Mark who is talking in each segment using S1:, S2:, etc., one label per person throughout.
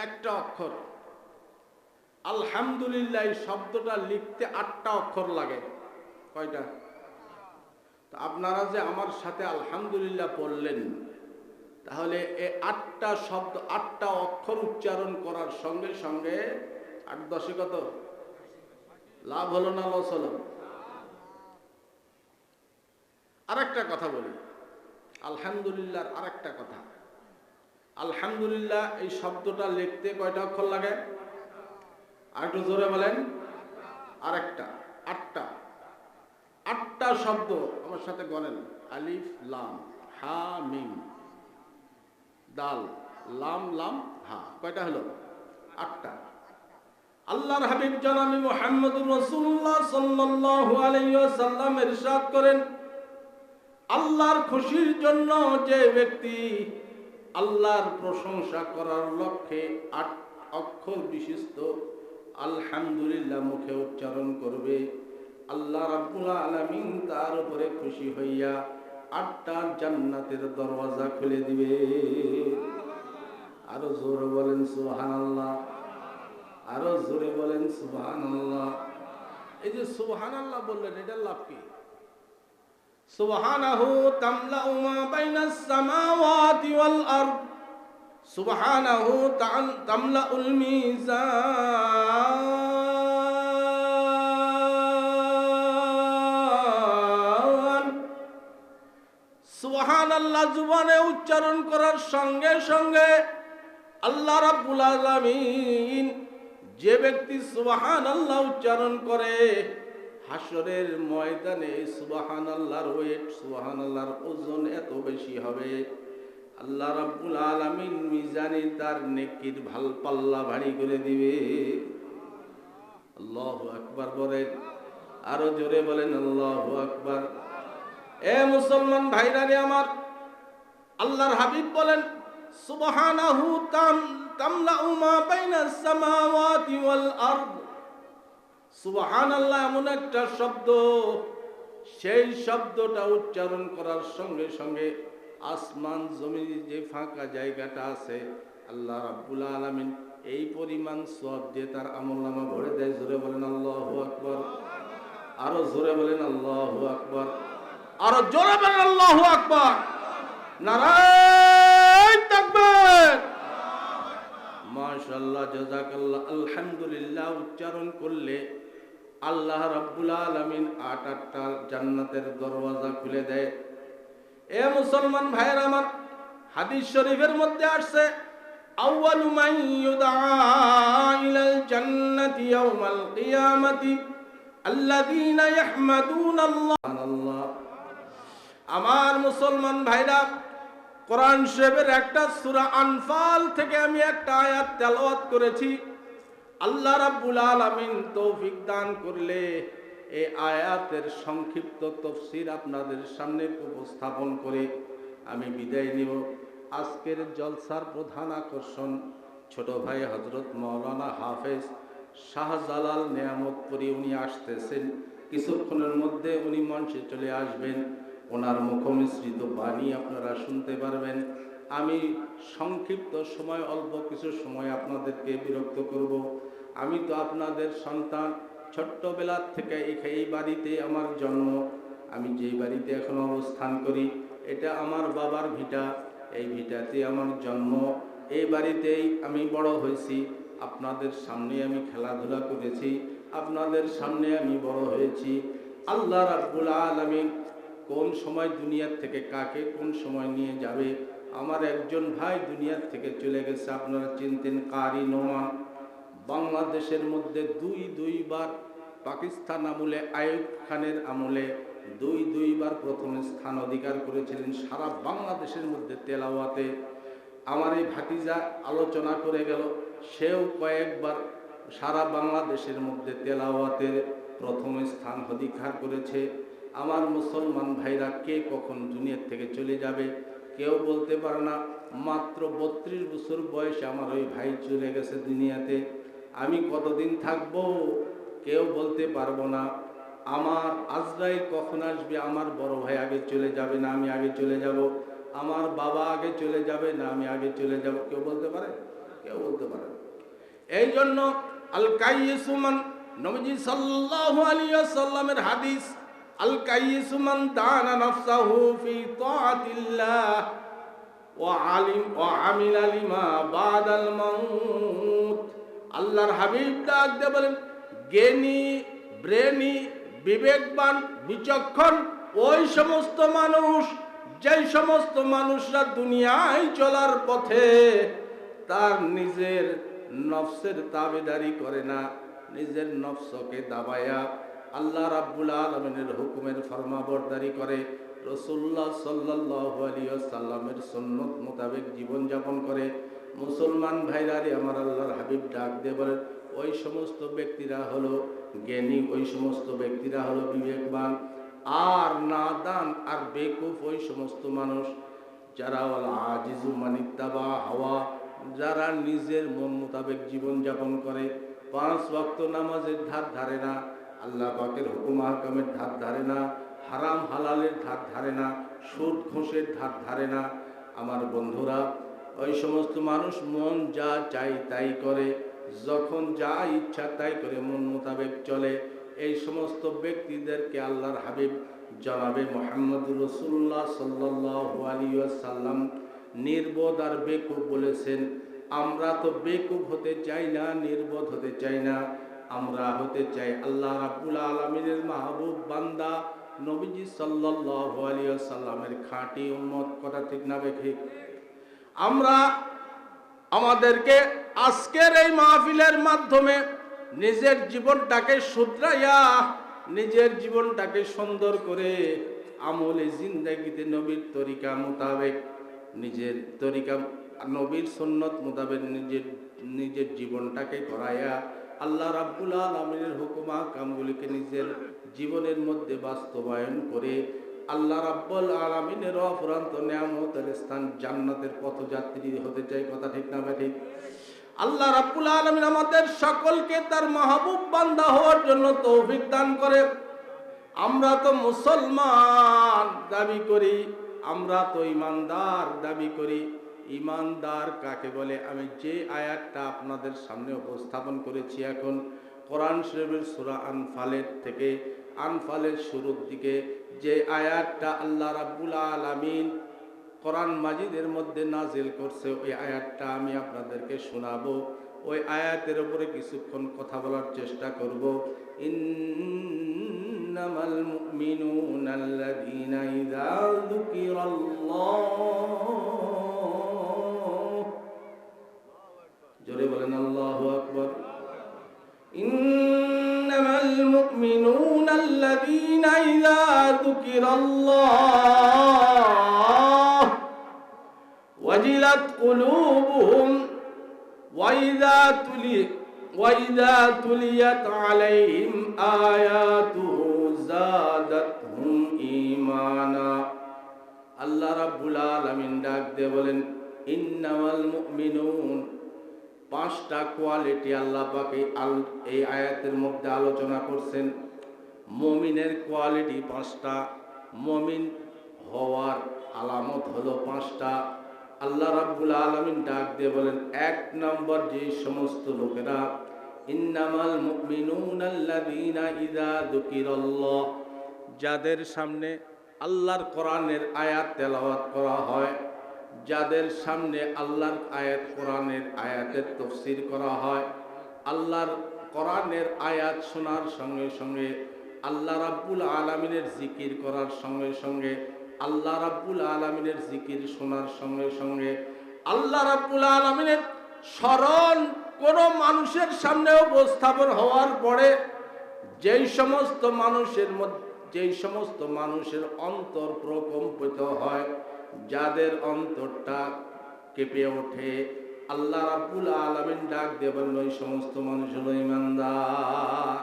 S1: একটা অক্ষর। আলহামদুলিল্লাহ শব্দটা লিখতে 8টা অক্ষর লাগে। কয়টা? তো আপনারা যে আমার সাথে আলহামদুলিল্লাহ পড়লেন, তাহলে এই 8টা শব্দ 8টা অক্ষর উচ্চারণ করার সঙ্গে সঙ্গে 8 10 কত লাভ হলো না লস হলো? আরেকটা কথা বলি, আলহামদুলিল্লাহর আরেকটা কথা। আলহামদুলিল্লাহ এই শব্দটা লিখতে কয়টা অক্ষর লাগে? আর একটু জোরে বলেন। আরেকটা। 8টা। 8টা শব্দ আমার সাথে গণেন। আলিফ লাম হা মিম দাল লাম লাম হা। কয়টা হলো? 8টা। আল্লাহর হাবিব জনাবি মুহাম্মদুর রাসূলুল্লাহ সাল্লাল্লাহু আলাইহি ওয়াসাল্লাম ইরশাদ করেন, আল্লাহর খুশির জন্য যে ব্যক্তি আল্লাহর প্রশংসা করার লক্ষ্যে 8 অক্ষর বিশিষ্ট আলহামদুলিল্লাহ মুখে উচ্চারণ করবে, আল্লাহ রাব্বুল আলামিন তার উপরে খুশি হইয়া 8টা জান্নাতের দরওয়াজা খুলে দিবে। আরো জোরে বলেন সুবহানাল্লাহ। আরো জোরে বলেন সুবহানাল্লাহ। এই যে সুবহানাল্লাহ বললেন, এটার লাভ কি? সুবহানাহু তামলাউ মা বাইনাস সামাওয়াতি ওয়াল আরদ, সুবহানাহু তামলাউল মিজান। সুবহানাল্লাহ জুবানে উচ্চারণ করার সঙ্গে সঙ্গে আল্লাহ রাব্বুল আলামিন, যে ব্যক্তি সুবহানাল্লাহ উচ্চারণ করে, হাসরের ময়দানে সুবহানাল্লাহর ওয়েট, সুবহানাল্লাহর ওজন এত বেশি হবে, আল্লাহ রাব্বুল আলামিন মিজানে তার নেকির ভাল পাল্লা ভারী করে দিবে। আল্লাহু আকবার বলেন। আরো জোরে বলেন আল্লাহু আকবার। এ মুসলমান ভাইরা রে আমার, আল্লাহর হাবিব বলেন, সুবহানাহু তামলাউ মা বাইনাস সামাওয়াতি ওয়াল আরদ। সুবহানাল্লাহ এমন একটা শব্দ, সেই শব্দটা উচ্চারণ করার সঙ্গে সঙ্গে আসমান জমিন যে ফাঁকা জায়গাটা আছে, আল্লাহ রাব্বুল আলামিন এই পরিমাণ সওয়াব দিয়ে তার আমলনামা ভরে দেয়। জোরে বলেন আল্লাহু আকবার। আরো জোরে বলেন আল্লাহু আকবার। আরো জোরে বলেন আল্লাহু আকবার। নারায়ে তাকবীর। মাশাআল্লাহ, জাযাকাল্লাহ। আলহামদুলিল্লাহ উচ্চারণ করলে আল্লাহ রাব্বুল আলামিন 8টা জান্নাতের দরওয়াজা খুলে দেয়। এ মুসলমান ভাইয়ের আমার, হাদিস শরীফের মধ্যে আসছে, আউয়ালু মান ইউদআ ইলাল জান্নাতি ইয়াউমাল কিয়ামাতি আল্লাযীনা ইয়াহমাদুনাল্লাহ। আমার মুসলমান ভাইরা, কোরআন শরীফের একটা সূরা আনফাল থেকে আমি একটা আয়াত তেলাওয়াত করেছি। আল্লাহ রাব্বুল আলামিন তৌফিক দান করলে এই আয়াতের সংক্ষিপ্ত তাফসীর আপনাদের সামনে উপস্থাপন করে আমি বিদায় নিব। আজকের জলসার প্রধান আকর্ষণ ছোট ভাই হযরত মাওলানা হাফেজ শাহজালাল নেয়ামতপুরী, উনি আসতেছেন। কিছুক্ষণের মধ্যে উনি মঞ্চে চলে আসবেন। ওনার মুখমিশ্রিত বাণী আপনারা শুনতে পারবেন। আমি সংক্ষিপ্ত সময়, অল্প কিছু সময় আপনাদেরকে বিরক্ত করব। আমি তো আপনাদের সন্তান, ছোট্টবেলার থেকে এই বাড়িতে আমার জন্ম। আমি যেই বাড়িতে এখন অবস্থান করি, এটা আমার বাবার ভিটা। এই ভিটাতে আমার জন্ম, এই বাড়িতেই আমি বড় হয়েছি। আপনাদের সামনে আমি খেলাধুলা করেছি, আপনাদের সামনে আমি বড় হয়েছি। আল্লাহ রাব্বুল আলামিন কোন সময় দুনিয়ার থেকে কাকে কোন সময় নিয়ে যাবে। আমার একজন ভাই দুনিয়ার থেকে চলে গেছে, আপনারা চিনতেন, কারি নোমান। বাংলাদেশের মধ্যে দুইবার, পাকিস্তান আমলে আইয়ুব খানের আমলে দুইবার প্রথম স্থান অধিকার করেছিলেন সারা বাংলাদেশের মধ্যে তেলাওয়াতে। আমার এই ভাতিজা আলোচনা করে গেল, সেও কয়েকবার সারা বাংলাদেশের মধ্যে তেলাওয়াতে প্রথম স্থান অধিকার করেছে। আমার মুসলমান ভাইরা, কে কখন দুনিয়ার থেকে চলে যাবে কেউ বলতে পারে না। মাত্র 32 বছর বয়সে আমার ওই ভাই চলে গেছে দুনিয়াতে। আমি কতদিন থাকবো কেউ বলতে পারবো না। আমার আজরাইল কখন আসবে, আমার বড় ভাই আগে চলে যাবে না আমি আগে চলে যাব, আমার বাবা আগে চলে যাবে না আমি আগে চলে যাব, কেউ বলতে পারে? কেউ বলতে পারে না। এই জন্য আল কাইয়িসু মান, নবীজি সাল্লাল্লাহু আলাইহি ওয়াসাল্লামের হাদিস, আল কাইয়িসু মান দানা নাফসাহু ফি তাআতিল্লাহ ওয়া আমিলা লিমা বাদাল মাউত। আল্লাহর হাবিব ডাক দিয়ে বলেন, জ্ঞানী, ব্রেনি, বিবেকবান, বিচক্ষণ ওই সমস্ত মানুষ, যেই সমস্ত মানুষরা দুনিয়ায় চলার পথে তার নিজের নফসের তাবেদারি করে না, নিজের নফসকে দাবায়া আল্লাহ রাব্বুল আলামিনের হুকুমের ফরমাবরদারি করে, রাসূলুল্লাহ সাল্লাল্লাহু আলাইহি ওয়াসাল্লামের সুন্নাত মোতাবেক জীবন যাপন করে। মুসলমান ভাইরা রে আমার, আল্লাহর হাবিব ডাক দিয়ে বলেন, ওই সমস্ত ব্যক্তিরা হলো জ্ঞানী, ওই সমস্ত ব্যক্তিরা হলো বিবেকবান। আর নাদান আর বেকুফ ওই সমস্ত মানুষ যারা আজিজু মানিত্তাবা হাওয়া, যারা নিজের মন মোতাবেক জীবন যাপন করে, 5 ওয়াক্ত নামাজের ধার ধারে না, আল্লাহ পাকের হুকুম আহকামের ধার ধারে না, হারাম হালালের ধার ধারে না, সুদ ঘুষের ধার ধারে না। আমার বন্ধুরা, ওই সমস্ত মানুষ মন যা চাই তাই করে, যখন যা ইচ্ছা তাই করে, মন মোতাবেক চলে। এই সমস্ত ব্যক্তিদেরকে আল্লাহর হাবিব জনাবে মুহাম্মদুর রাসূলুল্লাহ সাল্লাল্লাহু আলাইহি ওয়াসাল্লাম নির্বোধ আর বেকুব বলেছেন। আমরা তো বেকুব হতে চাই না, নির্বোধ হতে চাই না, আমরা হতে চাই আল্লাহ রাব্বুল আলামিনের মাহবুব বান্দা, নবীজি সাল্লাল্লাহু আলাইহি ওয়াসাল্লামের খাঁটি উম্মত। কথা ঠিক না ঠিক? আমরা আমাদেরকে আজকের এই মাহফিলের মাধ্যমে নিজের জীবনটাকে শুধরাইয়া, নিজের জীবনটাকে সুন্দর করে আমলে জিন্দেগিতে নবীর তরিকা মোতাবেক, নিজের তরিকা নবীর সুন্নত মোতাবেক নিজের জীবনটাকে করাইয়া আল্লাহ রাব্বুল আলামিনের হুকুম আহকামগুলিকে নিজের জীবনের মধ্যে বাস্তবায়ন করে আল্লাহ রাব্বুল আলামিনের অফুরন্ত নিয়ামতের স্থান জান্নাতের পথযাত্রী হতে চাই। কথা ঠিক না ঠিক? আল্লাহ রাব্বুল আলামিন আমাদের সকলকে তার মাহবুব বান্দা হওয়ার জন্য তৌফিক দান করে। আমরা তো মুসলমান দাবি করি, আমরা তো ইমানদার দাবি করি। ইমানদার কাকে বলে? আমি যে আয়াতটা আপনাদের সামনে উপস্থাপন করেছি এখন, কোরআন শরীফের সূরা আনফালের থেকে, আনফালের শুরুর দিকে যে আয়াতটা আল্লাহ রাব্বুল আলামিন কোরআন মাজিদের মধ্যে নাজিল করছে, ওই আয়াতটা আমি আপনাদেরকে শোনাবো। ওই আয়াতের উপরে কিছুক্ষণ কথা বলার চেষ্টা করব। ইন্নামাল মুমিনুনা আল্লাযীনা ইযা যুকিরাল্লাহ, জোরে বলেন আল্লাহু আকবার। ইন্নামাল মুমিনুনা আল্লাযীনা ইযা যুকিরাল্লাহ ওয়াজিলাত কুলুবুহুম وإذا تليت عليهم آياته زادتهم إيمانا। আল্লাহ রাব্বুল আলামিন ডাক দিয়ে বলেন, ইন্নামাল মুমিনুন, 5টা কোয়ালিটি আল্লাহ পাক এই আয়াতের মধ্যে আলোচনা করছেন। মুমিনের কোয়ালিটি 5টা, মুমিন হওয়ার আলামত হলো 5টা। আল্লাহ রাব্বুল আলামিন ডাক দিয়ে বলেন, 1 নম্বর যে সমস্ত লোকেরা, ইন্নামাল মুমিনুনা আল্লাযীনা ইযা যুকিরাল্লাহ, যাদের সামনে আল্লাহর কোরআনের আয়াত তেলাওয়াত করা হয়, যাদের সামনে আল্লাহর আয়াত, কোরআনের আয়াতের তাফসীর করা হয়, আল্লাহর কোরআনের আয়াত শোনার সঙ্গে সঙ্গে, আল্লাহ রাব্বুল আলামিনের জিকির করার সঙ্গে সঙ্গে, আল্লাহ রাব্বুল আলামিনের জিকির শোনার সঙ্গে সঙ্গে, আল্লাহ রাব্বুল আলামিনের স্মরণ কোন মানুষের সামনে উপস্থাপন হওয়ার পরে যেই সমস্ত মানুষের অন্তর প্রকম্পিত হয়, যাদের অন্তরটা কেঁপে ওঠে, আল্লাহ রাব্বুল আলামিন ডাক দেবেন, ওই সমস্ত মানুষ হলো ঈমানদার।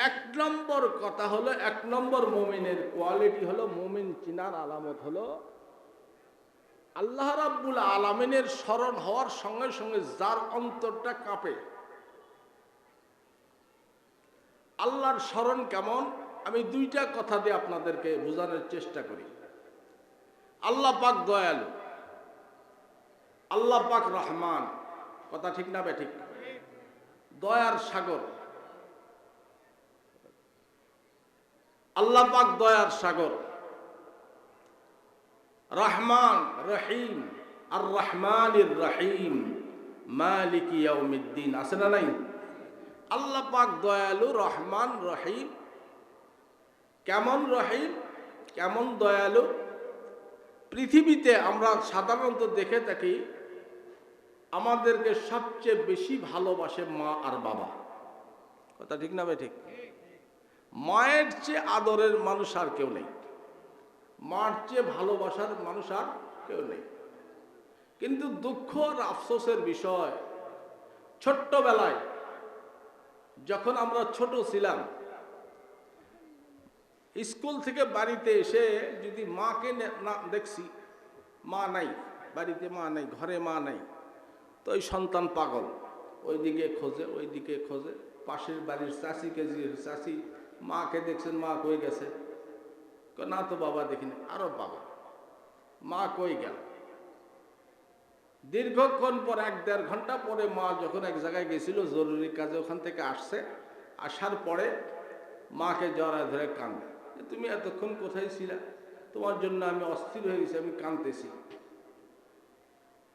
S1: 1 নম্বর কথা হলো, 1 নম্বর মুমিনের কোয়ালিটি হলো, মুমিন চিনার আলামত হলো আল্লাহ রাব্বুল আলামিনের স্মরণ হওয়ার সঙ্গে সঙ্গে যার অন্তরটা কাঁপে। আল্লাহর স্মরণ কেমন, আমি 2টা কথা দিয়ে আপনাদেরকে বোঝানোর চেষ্টা করি। আল্লাহ পাক দয়ালু, আল্লাহ পাক রহমান, কথা ঠিক না বেঠিক? দয়ার সাগর আল্লাহ পাক, দয়ার সাগর, রহমান রহিম, আর রহমানির রহিম, মালিক ইয়াউমিদ্দিন, আছে না নাই? আল্লাহ পাক দয়ালু, রহমান রহিম। কেমন রহিম, কেমন দয়ালু? পৃথিবীতে আমরা সাধারণত দেখে থাকি আমাদেরকে সবচেয়ে বেশি ভালোবাসে মা আর বাবা। কথা ঠিক না ভাই? ঠিক। মায়ের চেয়ে আদরের মানুষ আর কেউ নেই, মার চেয়ে ভালোবাসার মানুষ আর কেউ নেই। কিন্তু দুঃখ আর আফসোসের বিষয়, ছোট্টবেলায় যখন আমরা ছোট ছিলাম, স্কুল থেকে বাড়িতে এসে যদি মাকে না দেখছি, মা নাই বাড়িতে, মা নাই ঘরে, মা নাই, তো ওই সন্তান পাগল, ওইদিকে খোঁজে ওইদিকে খোঁজে। পাশের বাড়ির চাষিকে জিজ্ঞেস, চাষি মাকে দেখছেন, মা কই গেছে? না তো বাবা দেখিনি। আরো বাবা, মা কই গেল? দীর্ঘক্ষণ পর, 1-1.5 ঘন্টা পরে মা যখন এক জায়গায় গেছিল জরুরি কাজে, ওখান থেকে আসছে, আসার পরে মাকে জড়ায় ধরে কান্দে, তুমি এতক্ষণ কোথায় ছিলা? তোমার জন্য আমি অস্থির হয়ে গেছি, আমি কাঁদতেছি।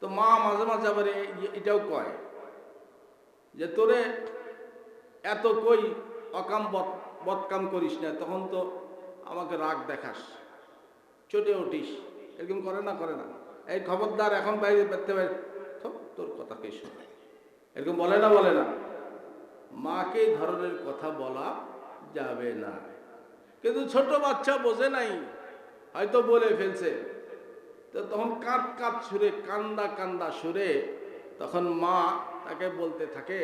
S1: তো মা মাঝে মাঝে আবার এটাও কয় যে তোরে এত কই অকাম বদকাম করিস না, তখন তো আমাকে রাগ দেখাস, চটে উঠিস, এরকম করে না? করে না? এই খবরদার, এখন বাইরে বেরতে পারে, তোর কথা কে শোনে? এরকম বলে না? বলে না? মাকে এই ধরনের কথা বলা যাবে না। কিন্তু ছোট বাচ্চা বোঝে নাই, হয়তো বলে ফেলছে, তো তখন কাঁদ কাঁদ সুরে, কান্দা কান্দা সুরে তখন মা তাকে বলতে থাকে,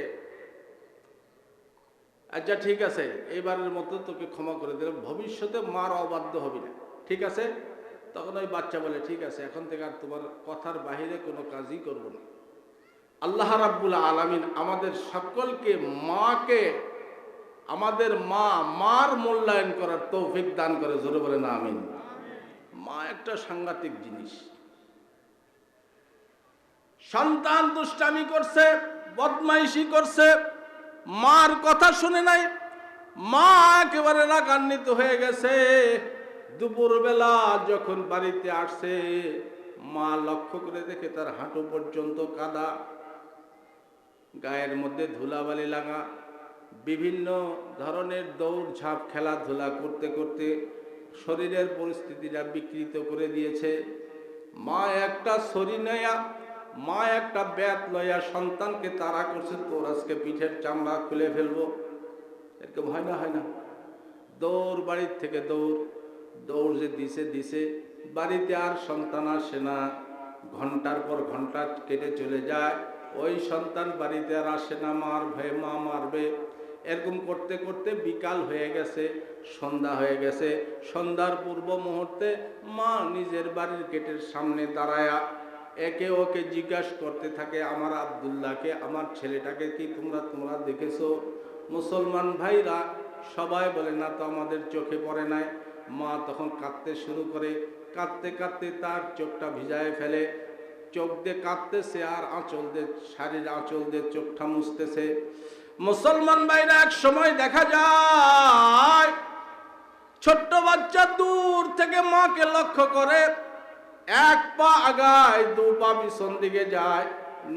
S1: আচ্ছা ঠিক আছে, এইবারের মতো তোকে ক্ষমা করে দিলাম, ভবিষ্যতে মার অবাধ্য হবি না, ঠিক আছে? তখন ওই বাচ্চা বলে, ঠিক আছে, এখন থেকে আর তোমার কথার বাহিরে কোনো কাজই করব না। আল্লাহ রাব্বুল আলামিন আমাদের সকলকে মাকে, আমাদের মার মূল্যায়ন করার তৌফিক দান করে, জোরে বলে না আমিন। মা একটা সাংঘাতিক জিনিস। সন্তান দুষ্টামি করছে, বদমাইশি করছে, মার কথা শুনে নাই, মা একেবারে রাগান্বিত হয়ে গেছে। দুপুরবেলা যখন বাড়িতে আসছে, মা লক্ষ্য করে দেখে তার হাঁটু পর্যন্ত কাদা, গায়ের মধ্যে ধুলাবালি লাগা, বিভিন্ন ধরনের দৌড়ঝাঁপ খেলাধুলা করতে করতে শরীরের পরিস্থিতিটা বিকৃত করে দিয়েছে। মা একটা ছড়ি নেয়া, মা একটা ব্যাট লইয়া সন্তানকে তাড়া করছে, তোর আজকে পিঠের চামড়া খুলে ফেলবো। এরকম হয় না? হয় না? দৌড়, বাড়ির থেকে দৌড়, দৌড় যে দিছে বাড়িতে আর সন্তান আসে না। ঘন্টার পর ঘন্টা কেটে চলে যায়, ওই সন্তান বাড়িতে আর আসে না, মার ভয়ে, মা মারবে। এরকম করতে করতে বিকাল হয়ে গেছে, সন্ধ্যা হয়ে গেছে। সন্ধ্যার পূর্ব মুহূর্তে মা নিজের বাড়ির গেটের সামনে দাঁড়ায়া একে ওকে জিজ্ঞাসা করতে থাকে, আমার আব্দুল্লাহকে, আমার ছেলেটাকে কি তোমরা দেখেছো? মুসলমান ভাইরা সবাই বলে, না তো, আমাদের চোখে পড়ে নাই। মা তখন কাঁদতে শুরু করে, কাঁদতে কাঁদতে তার চোখটা ভিজায় ফেলে, চোখ দিয়ে কাঁদতেছে আর আঁচল দিয়ে, শাড়ির আঁচল দিয়ে চোখটা মুছতেছে। মুসলমান ভাইরা এক সময় দেখা যায় ছোট্ট বাচ্চা দূর থেকে মাকে লক্ষ্য করে, এক পা আগায়, 2 পা পিছন দিকে যায়।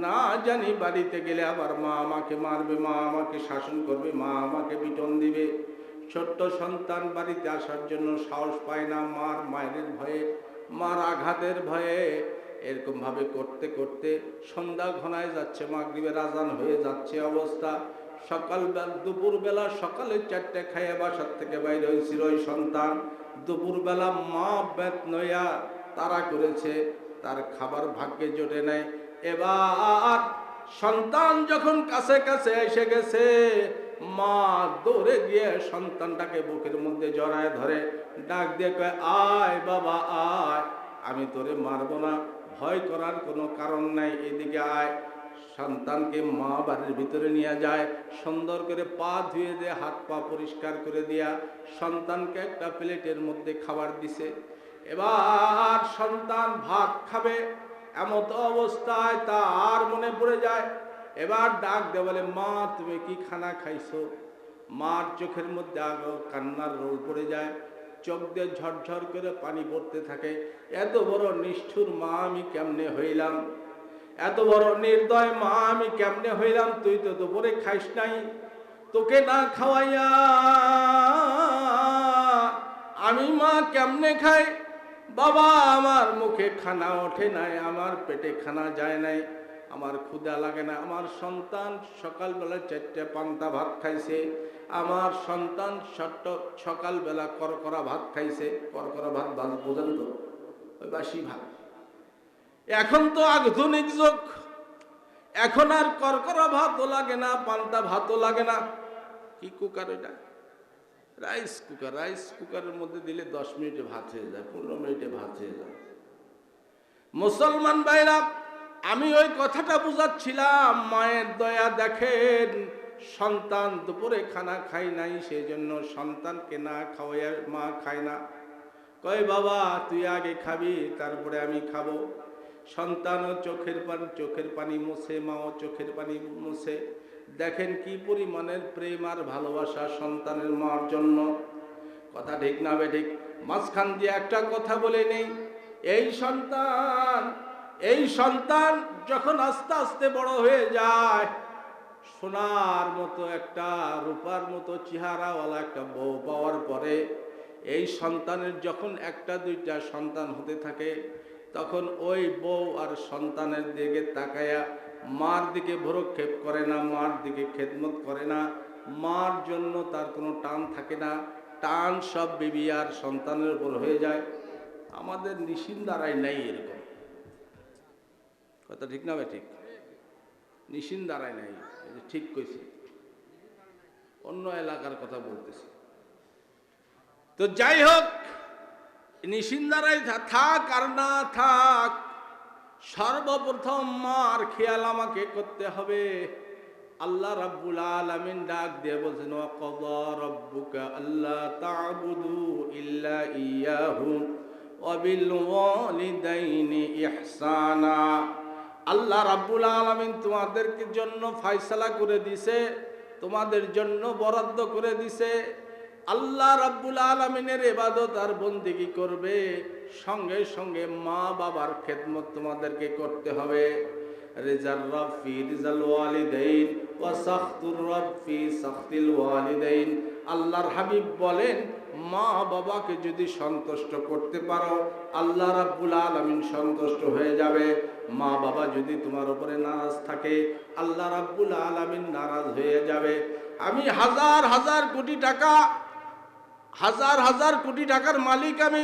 S1: না জানি বাড়িতে গেলে আবার মা আমাকে মারবে, মা আমাকে শাসন করবে, মা আমাকে পিটন দিবে। ছোট্ট সন্তান বাড়িতে আসার জন্য সাহস পায় না, মায়ের ভয়ে, মার আঘাতের ভয়ে। এরকম ভাবে করতে করতে সন্ধ্যা ঘনায় যাচ্ছে, মাগরিবের আজান হয়ে যাচ্ছে অবস্থা। দুপুরবেলা সকালে 4টে খাইয়ে বাসার থেকে বাইরে হয়েছিল ওই সন্তান। দুপুরবেলা মা বেত নয়া তারা করেছে, তার খাবার ভাগ্যে জোটে নাই। এবার সন্তান যখন কাছে কাছে এসে গেছে, মা দৌড়ে গিয়ে সন্তানটাকে বুকের মধ্যে জড়ায় ধরে ডাক দিয়ে কয়, আয় বাবা আয়, আমি তোরে মারবো না, ভয় করার কোনো কারণ নাই, এদিকে আয়। সন্তানকে মা বাড়ির ভিতরে নিয়ে যায়, সুন্দর করে পা ধুয়ে দিয়ে, হাত পা পরিষ্কার করে দিয়া সন্তানকে একটা প্লেটের মধ্যে খাবার দিছে। এবার সন্তান ভাত খাবে, এমত অবস্থায় তার মনে পড়ে যায়, এবার ডাক দে বলে, মা তুমি কি খানা খাইছো? মার চোখের মধ্যে কান্নার রোল পড়ে যায়, চোখ দিয়ে ঝরঝর করে পানি পড়তে থাকে। এত বড় নিষ্ঠুর মা আমি কেমনে হইলাম, এত বড় নির্দয় মা আমি কেমনে হইলাম? তুই তো দুপুরে খাইস নাই, তোকে না খাওয়াইয়া আমি মা কেমনে খাই? বাবা আমার মুখে খানা ওঠে নাই, আমার পেটে খানা যায় নাই, আমার ক্ষুধা লাগে না। আমার সন্তান সকালবেলা 4টে পান্তা ভাত খাইছে, আমার সন্তান সকালবেলা করকরা ভাত খাইছে। করকরা ভাত বোঝেন তো, ওই বাসি ভাত। এখন তো আধুনিক যুগ, এখন আর করকরা ভাতও লাগে না, পান্তা ভাতও লাগে না। কি কুকার? এটা রাইস কুকার। রাইস কুকারের মধ্যে দিলে 10 মিনিটে ভাত হয়ে যায়, 15 মিনিটে ভাত হয়ে যায়। মুসলমান ভাইরা, আমি ওই কথাটা বুঝাচ্ছিলাম, মায়ের দয়া দেখেন। সন্তান দুপুরে খানা খাই নাই, সেই জন্য সন্তানকে না খাওয়াইয়া মা খায় না। কয় বাবা তুই আগে খাবি, তারপরে আমি খাবো। সন্তানও চোখের পানি মুছে, মাও চোখের পানি মুছে। দেখেন কি পরিমাণের প্রেম আর ভালোবাসা সন্তানের মার জন্য। কথা ঠিক না বেঠিক? মাঝখান দিয়ে একটা কথা বলে নেই, এই সন্তান যখন আস্তে আস্তে বড় হয়ে যায়, সোনার মতো একটা রূপার মতো চেহারাওয়ালা একটা বউ পাওয়ার পরে, এই সন্তানের যখন 1-2টা সন্তান হতে থাকে, তখন ওই বউ আর সন্তানের দিকে তাকায়া মার দিকে ভ্রুক্ষেপ করে না, মার দিকে খেদমত করে না। মার জন্য তার কোনো টান থাকে না, টান সব বিবি আর সন্তানের উপর হয়ে যায়। আমাদের নিশিন্দারাই নাই এরকম। কথা ঠিক না ভাই? ঠিক, নিশিন্দারাই নাই। ঠিক কইছি, অন্য এলাকার কথা বলতেছি। তো যাই হোক, নিশিন্দারাই থাক আর না থাক, সর্বপ্রথম মার খেয়াল আমাকে করতে হবে। আল্লাহ রাব্বুল আলামিন ডাক দিয়ে বলছেন, ওয়াকাযা রাব্বুকা আল্লা তা'বুদু ইল্লা ইয়াহু ওয়া বিল ওয়ালিদাইনি ইহসানা। আল্লাহ রাব্বুল আলামিন তোমাদেরকে জন্য ফয়সালা করে দিছে, তোমাদের জন্য বরাদ্দ করে দিছে। আল্লাহ রাব্বুল আলামিনের ইবাদত আর বন্দেগী করবে, সঙ্গে সঙ্গে মা বাবার খেদমত তোমাদেরকে করতে হবে। রিজার রব ফি রিজাল ওয়ালিদাইন ওয়া সাখতুর রব ফি সাখতিল ওয়ালিদাইন। আল্লাহর হাবিব বলেন, মা বাবাকে যদি সন্তুষ্ট করতে পারো, আল্লাহ রাব্বুল আলামিন সন্তুষ্ট হয়ে যাবে। মা বাবা যদি তোমার উপরে নারাজ থাকে, আল্লাহ রাব্বুল আলামিন নারাজ হয়ে যাবে। আমি হাজার হাজার কোটি টাকার মালিক, আমি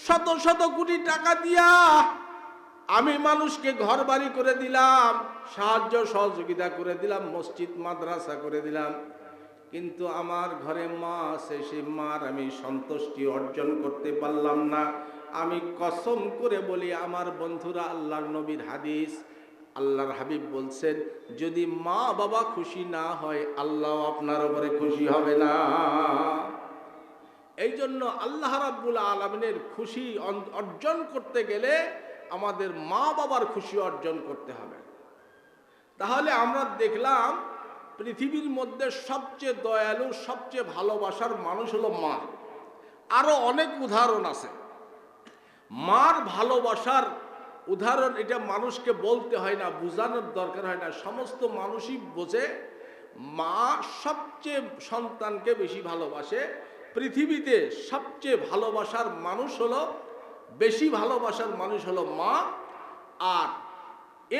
S1: শত শত কোটি টাকা দিয়া আমি মানুষকে ঘর বাড়ি করে দিলাম, সাহায্য সহযোগিতা করে দিলাম, মসজিদ মাদ্রাসা করে দিলাম, কিন্তু আমার ঘরে মা আছে, সেই মার আমি সন্তুষ্টি অর্জন করতে পারলাম না। আমি কসম করে বলি, আমার বন্ধুরা, আল্লাহর নবীর হাদিস, আল্লাহর হাবিব বলছেন, যদি মা বাবা খুশি না হয়, আল্লাহ আপনার উপরে খুশি হবে না। এই জন্য আল্লাহ রাব্বুল আলামিনের খুশি অর্জন করতে গেলে আমাদের মা বাবার খুশি অর্জন করতে হবে। তাহলে আমরা দেখলাম, পৃথিবীর মধ্যে সবচেয়ে দয়ালু, সবচেয়ে ভালোবাসার মানুষ হলো মা। আরো অনেক উদাহরণ আছে মার ভালোবাসার উদাহরণ। এটা মানুষকে বলতে হয় না, বোঝানোর দরকার হয় না, সমস্ত মানুষই বোঝে। মা সবচেয়ে সন্তানকে বেশি ভালোবাসে। পৃথিবীতে সবচেয়ে ভালোবাসার মানুষ হলো, বেশি ভালোবাসার মানুষ হলো মা। আর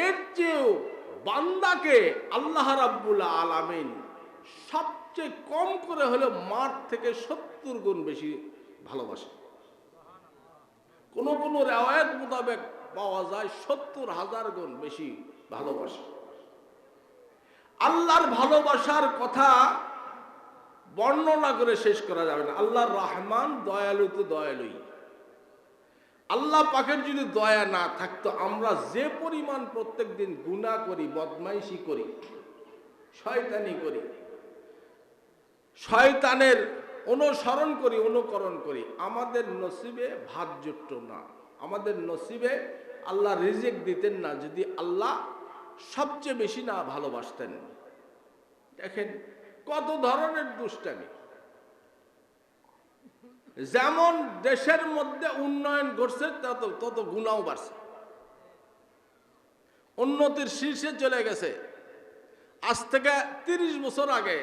S1: এর চেয়েও বান্দাকে আল্লাহ রাব্বুল আলামিন সবচেয়ে কম করে হলো মার থেকে 70 গুণ বেশি ভালোবাসে। কোন কোন রিওয়ায়াত মোতাবেক পাওয়া যায় 70,000 গুণ বেশি ভালোবাসে। আল্লাহর ভালোবাসার কথা বর্ণনা করে শেষ করা যাবে না। আল্লাহ রহমান, দয়ালু তো দয়ালুই। আল্লাহ পাকের যদি দয়া না থাকতো, আমরা যে পরিমাণ প্রত্যেক দিন গুনাহ করি, বদমাইশি করি, শয়তানি করি, শয়তানের অনুসরণ করি, অনুকরণ করি, আমাদের নসিবে ভাত জুটতো না, আমাদের নসিবে আল্লাহ রিজিক দিতেন না, যদি আল্লাহ সবচেয়ে বেশি না ভালোবাসতেন। দেখেন কত ধরনের দুষ্টামি। যেমন দেশের মধ্যে উন্নয়ন ঘটছে তত গুনাও বাড়ছে, উন্নতির শীর্ষে চলে গেছে। আজ থেকে 30 বছর আগে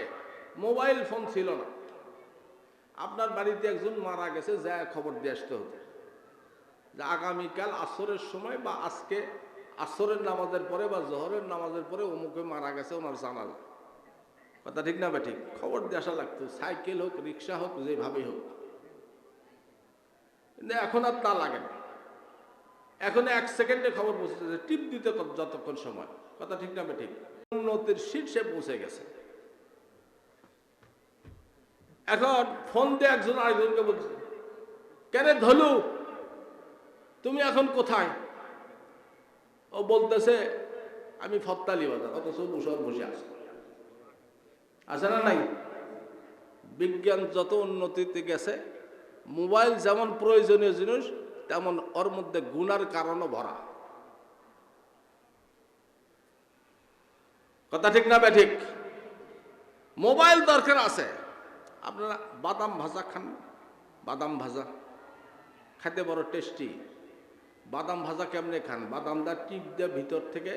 S1: মোবাইল ফোন ছিল না। আপনার বাড়িতে একজন মারা গেছে, যা খবর দিয়ে আসতে হতো যে আগামীকাল আসরের সময় বা আজকে আসরের নামাজের পরে বা জোহরের নামাজের পরে অমুকে মারা গেছে, ওনার জানাজা। কথা ঠিক না ঠিক? খবর দিয়ে আসা লাগতো, সাইকেল হোক রিক্সা হোক যেভাবেই হোক। কিন্তু এখন আর তা লাগে না। এখন 1 সেকেন্ডে খবর পৌঁছেছে, টিপ দিতে যতক্ষণ সময়। কথা ঠিক না ঠিক? উন্নতির শীর্ষে পৌঁছে গেছে। এখন ফোন দিয়ে একজন আরেকজনকে বলছে, কেন ধলু তুমি এখন কোথায়? ও বলতেছে আমি ফত্তালি বাজার, অথচ সব বসে আছে না নাই? বিজ্ঞান যত উন্নতিতে গেছে, মোবাইল যেমন প্রয়োজনীয় জিনিস তেমন ওর মধ্যে গুনার কারণও ভরা। কথা ঠিক না ঠিক? মোবাইল দরকার আছে। আপনারা বাদাম ভাজা খান, বাদাম ভাজা খেতে বড় টেস্টি। বাদাম ভাজা কেমনে খান? বাদামটা টিপ দিয়ে ভিতর থেকে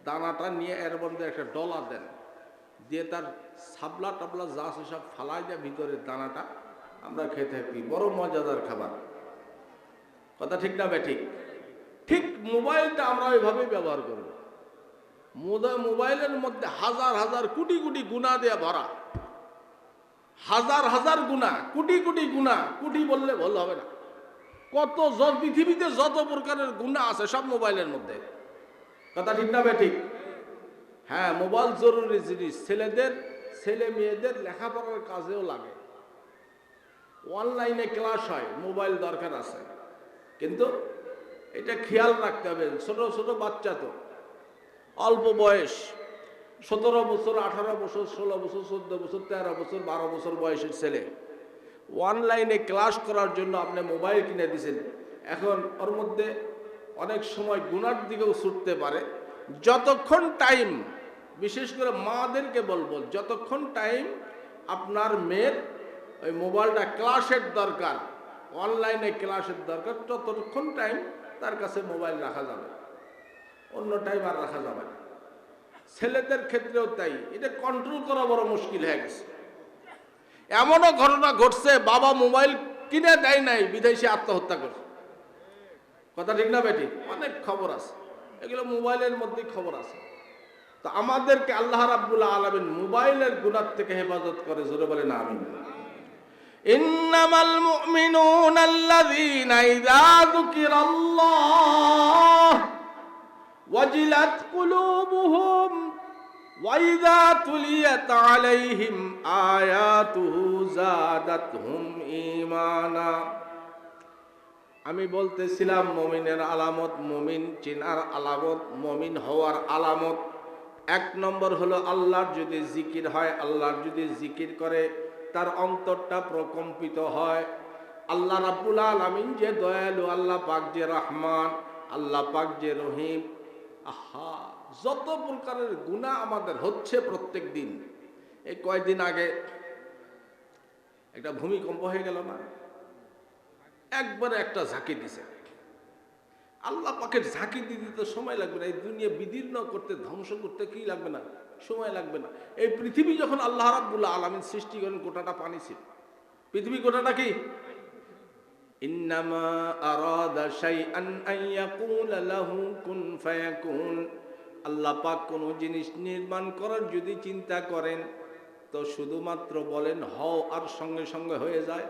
S1: দানাটা নিয়ে এর মধ্যে একটা ডলা দেন, দিয়ে তার সাবলা টাবলা যা আছে সব ফালাই দিয়ে ভিতরের দানাটা আমরা খেতে থাকি। বড় মজাদার খাবার। কথা ঠিক না ঠিক? ঠিক মোবাইলটা আমরা ওইভাবেই ব্যবহার করব। মোবাইলের মধ্যে হাজার হাজার কোটি কোটি গুণা দিয়ে ভরা। হাজার হাজার গুণা, কোটি কোটি গুণা। কোটি বললে ভুল হবে না। কত পৃথিবীতে যত প্রকারের গুণা আছে সব মোবাইলের মধ্যে। কথা ঠিক না ঠিক? হ্যাঁ, মোবাইল জরুরি জিনিস। ছেলে মেয়েদের লেখাপড়ার কাজেও লাগে। অনলাইনে ক্লাস হয়, মোবাইল দরকার আছে। কিন্তু এটা খেয়াল রাখতে হবে। ছোট ছোট বাচ্চা তো, অল্প বয়স, 17 বছর, 18 বছর, 16 বছর, 14 বছর, 13 বছর, 12 বছর বয়সের ছেলে অনলাইনে ক্লাস করার জন্য আপনি মোবাইল কিনে দিয়েছেন। এখন ওর মধ্যে অনেক সময় গুনার দিকেও ছুটতে পারে। যতক্ষণ টাইম, বিশেষ করে মাদেরকে বলবো, যতক্ষণ টাইম আপনার মেয়ের ওই মোবাইলটা ক্লাসের দরকার, অনলাইনে ক্লাসের দরকার, ততক্ষণ টাইম তার কাছে মোবাইল রাখা যাবে, অন্য টাইম আর রাখা যাবে না। ছেলেদের ক্ষেত্রেও তাই। এটা কন্ট্রোল করা বড় মুশকিল হয়ে গেছে। এমনও ঘটনা ঘটছে, বাবা মোবাইল কিনে দেয় নাই, বিদেশে আত্মহত্যা করছে। কথা ঠিক না বেটি? অনেক খবর আছে, এগুলো মোবাইলের মধ্যেই খবর আছে। তো আমাদেরকে আল্লাহ রাব্বুল আলামিন মোবাইলের গুনাহ থেকে হেফাজত করে। জোরে বলেন আমিন। ইন্নামাল মুমিনুনা আল্লাযীনা ইযা যুকিরাল্লাহ ওয়াজিলাত কুলুবুহুম ওয়া ইযা তুলিয়াত আলাইহিম আয়াতুহু যাদাতহুম ঈমানা। আমি বলতেছিলাম মুমিনের আলামত, মুমিন চিনার আলামত, মুমিন হওয়ার আলামত 1 নম্বর হলো আল্লাহর যদি জিকির হয়, আল্লাহর যদি জিকির করে তার অন্তরটা প্রকম্পিত হয়। আল্লাহ রাব্বুল আলামিন যে দয়ালু, আল্লাহ পাক যে রহমান, আল্লাহ পাক যে রহিম। আহা, যত প্রকারের গুনাহ আমাদের হচ্ছে প্রত্যেক দিন। এই কয়েকদিন আগে একটা ভূমিকম্প হয়ে গেল না? একবারে একটা ঝাঁকি দিছে। আল্লাহ পাকের ঝাঁকি দিতে তো সময় লাগবে না। এই দুনিয়া বিদীর্ণ করতে, ধ্বংস করতে কি লাগবে না? সময় লাগবে না। এই পৃথিবী যখন আল্লাহ রাব্বুল আলামিন সৃষ্টি করেন, গোটাটা পানি ছিল। পৃথিবী গোটাটা কি? ইন্নামা আরাদা শাইআন আন ইয়াকুলা লাহু কুন ফায়াকুন। আল্লাহ পাক কোন জিনিস নির্মাণ করার যদি চিন্তা করেন তো শুধুমাত্র বলেন হও, আর সঙ্গে সঙ্গে হয়ে যায়।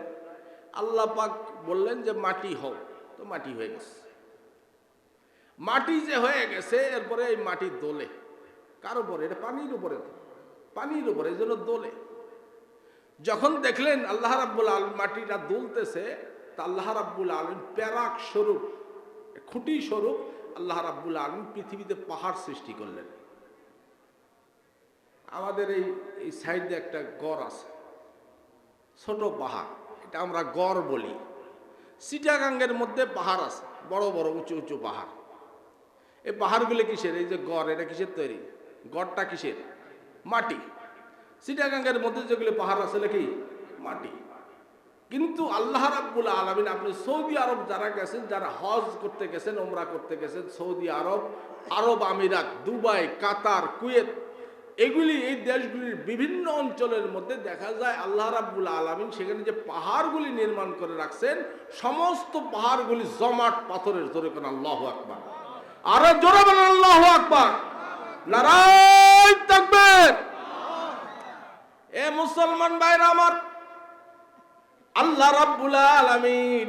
S1: আল্লাহ পাক বললেন যে মাটি হও, তো মাটি হয়ে গেছে। মাটি যে হয়ে গেছে, এরপরে এই মাটি দোলে। কার উপরে? এটা পানির উপরে, পানির উপরে, এই জন্য দোলে। যখন দেখলেন আল্লাহ রাব্বুল আলামিন মাটিটা দুলতেছে, তা আল্লাহ রাব্বুল আলামিন প্যারাক স্বরূপ, খুঁটি স্বরূপ আল্লাহ রাব্বুল আলামিন পৃথিবীতে পাহাড় সৃষ্টি করলেন। আমাদের এই সাইডে একটা গড় আছে, ছোট পাহাড়, এটা আমরা গড় বলি। চিটাগাঙ্গের মধ্যে পাহাড় আছে, বড় বড় উঁচু উঁচু পাহাড়। এই পাহাড়গুলো কিসের? এই যে গড়, এটা কিসের তৈরি? গড়টা কিসের? মাটি। চিটাগাঙ্গের মধ্যে যেগুলো পাহাড় আছে কি? মাটি। কিন্তু আল্লাহ রাব্বুল আলামিন, আপনি সৌদি আরব যারা গেছেন, যারা হজ করতে গেছেন, ওমরা করতে গেছেন, সৌদি আরব, আরব আমিরাত, দুবাই, কাতার, কুয়েত, এগুলি, এই দেশগুলির বিভিন্ন অঞ্চলের মধ্যে দেখা যায় আল্লাহ রাব্বুল আলামিন সেখানে যে পাহাড়গুলি নির্মাণ করে রাখছেন, সমস্ত পাহাড়গুলি জমাট পাথরের। জোরে কোন আল্লাহু আকবার। আরো জোরে বলেন আল্লাহু আকবার। নারায়ে তাকবীর। এ মুসলমান ভাইরা আমার, আল্লাহ রাব্বুল আলামিন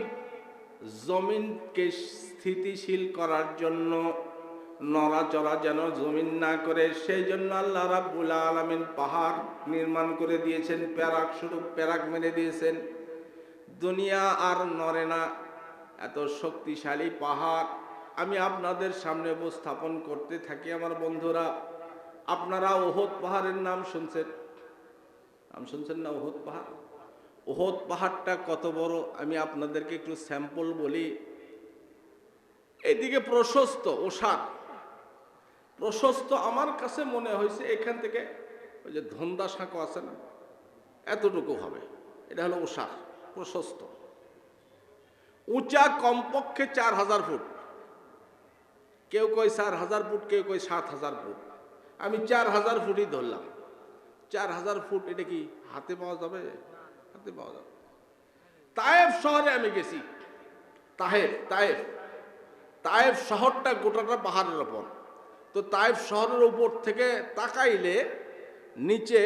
S1: জমিনকে স্থিতিশীল করার জন্য, নড়াচড়া যেন জমিন না করে, সেই জন্য আল্লাহ রাব্বুল আলামিন পাহাড় নির্মাণ করে দিয়েছেন, প্যারাক স্বরূপ প্যারাক মেরে দিয়েছেন। দুনিয়া আর নড়ে না, এত শক্তিশালী পাহাড় আমি আপনাদের সামনে উপস্থাপন করতে থাকি। আমার বন্ধুরা, আপনারা ওহদ পাহাড়ের নাম শুনছেন? নাম শুনছেন না? ওহদ পাহাড়। ওহদ পাহাড়টা কত বড় আমি আপনাদেরকে একটু স্যাম্পল বলি। এইদিকে প্রশস্ত, ওষার প্রশস্ত, আমার কাছে মনে হয়েছে এখান থেকে ওই যে ধন্দা সাঁকো আছে না, এতটুকু হবে। এটা হলো ওষার, প্রশস্ত। উঁচা কমপক্ষে 4000 ফুট, কেউ কয় 4000 ফুট, কেউ কয় 7000 ফুট। আমি 4000 ফুটই ধরলাম। 4000 ফুট এটা কি হাতে পাওয়া যাবে? হাতে পাওয়া যাবে। তায়েফ শহরে আমি গেছি। তায়েফ শহরটা গোটাটা পাহাড়ের ওপর। তো তায়েফ শহরের উপর থেকে তাকাইলে নিচে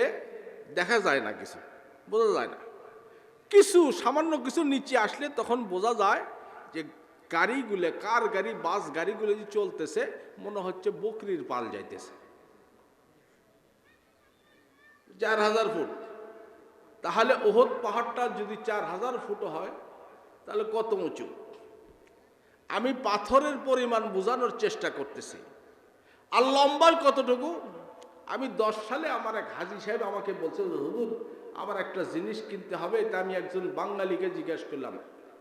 S1: দেখা যায় না, কিছু বোঝা যায় না। কিছু সামান্য কিছু নিচে আসলে তখন বোঝা যায় যে গাড়িগুলো, কার গাড়ি, বাস গাড়িগুলো যে চলতেছে, মনে হচ্ছে বকরির পাল যাইতেছে। 4000 ফুট। তাহলে ওহদ পাহাড়টা যদি 4000 ফুট হয় তাহলে কত উঁচু? আমি পাথরের পরিমাণ বোঝানোর চেষ্টা করতেছি। আর লম্বায় কতটুকু? আমি 10 সালে আমার এক হাজী সাহেব আমাকে বলছে, হুজুর আমার একটা জিনিস কিনতে হবে। এটা আমি একজন বাঙালিকে জিজ্ঞেস করলাম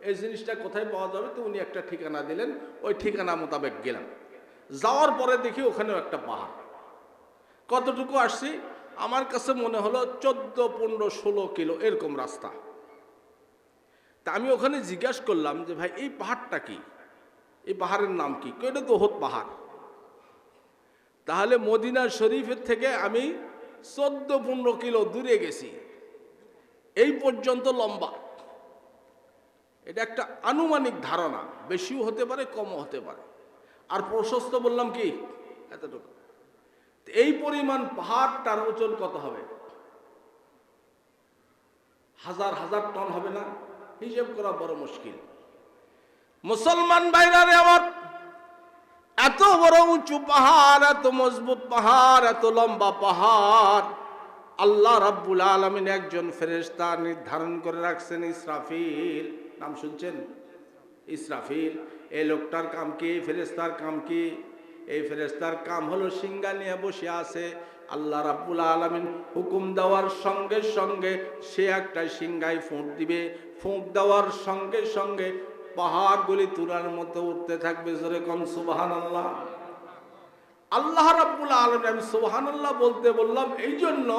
S1: এই জিনিসটা কোথায় পাওয়া যাবে। তো উনি একটা ঠিকানা দিলেন, ওই ঠিকানা মোতাবেক গেলাম। যাওয়ার পরে দেখি ওখানেও একটা পাহাড়। কতটুকু আসছি? আমার কাছে মনে হলো 14, 15, 16 কিলো এরকম রাস্তা। তা আমি ওখানে জিজ্ঞাসা করলাম যে ভাই এই পাহাড়টা কি, এই পাহাড়ের নাম কি? এটা তো ওহদ পাহাড়। তাহলে মদিনা শরীফের থেকে আমি 14-15 কিলো দূরে গেছি, এই পর্যন্ত লম্বা। এটা একটা আনুমানিক ধারণা, বেশিও হতে পারে, কমও হতে পারে। আর প্রশস্ত বললাম কি এতটুকু। এই পরিমাণ পাহাড়, তার ওজন কত হবে? হাজার হাজার টন হবে না? হিসেব করা বড় মুশকিল। মুসলমান ভাইরা রে আমার, এত বড় উঁচু পাহাড়, এত মজবুত পাহাড়, এত লম্বা পাহাড়, আল্লাহ রাব্বুল আলামিন একজন ফেরেশতা নির্ধারণ করে রাখছেন, ইসরাফিল। নাম শুনছেন? ইসরাফিল। এই লোকটার কাম কি? এই ফেরেশতার কাম কি? এই ফেরেশতার কাম হলো সিংহা নিয়ে বসে আছে। আল্লাহ রাব্বুল আলামিন হুকুম দেওয়ার সঙ্গে সঙ্গে সে একটা সিংহায় ফুঁক দিবে। ফুঁক দেওয়ার সঙ্গে সঙ্গে পাহাড়গুলি তুলার মতো উঠতে থাকবে। জোরে কোন সুবহানাল্লাহ। আল্লাহ রাব্বুল আলামিন, আমি সুবহানাল্লাহ বলতে বললাম এই জন্য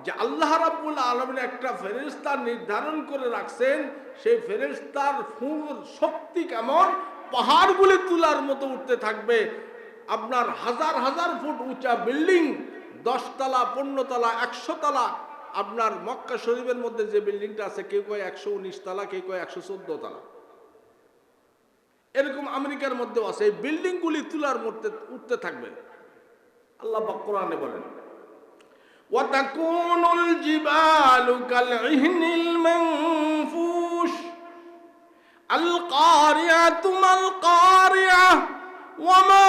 S1: যে আল্লাহ রাব্বুল আলামিন একটা ফেরেশতা নির্ধারণ করে রাখছেন, সেই ফেরেশতার ফুঁকের শক্তি কেমন, পাহাড়গুলি তুলার মতো উঠতে থাকবে। আপনার হাজার হাজার ফুট উঁচা বিল্ডিং, 10 তলা, 15 তলা, 100 তলা। আপনার মক্কা শরীফের মধ্যে যে বিল্ডিংটা আছে, কেউ কয় 119 তলা, কেউ কয় 114 তলা। এরকম আমেরিকার মধ্যেও আছে। এই বিল্ডিংগুলি তুলার মধ্যে উঠতে থাকবে। আল্লাহ পাক কোরআনে বলেন, ওয়াতাকুনুল জিবালু কালইহনিল মানফুশ আল কারিয়াতু মাল কারিয়া ওয়ামা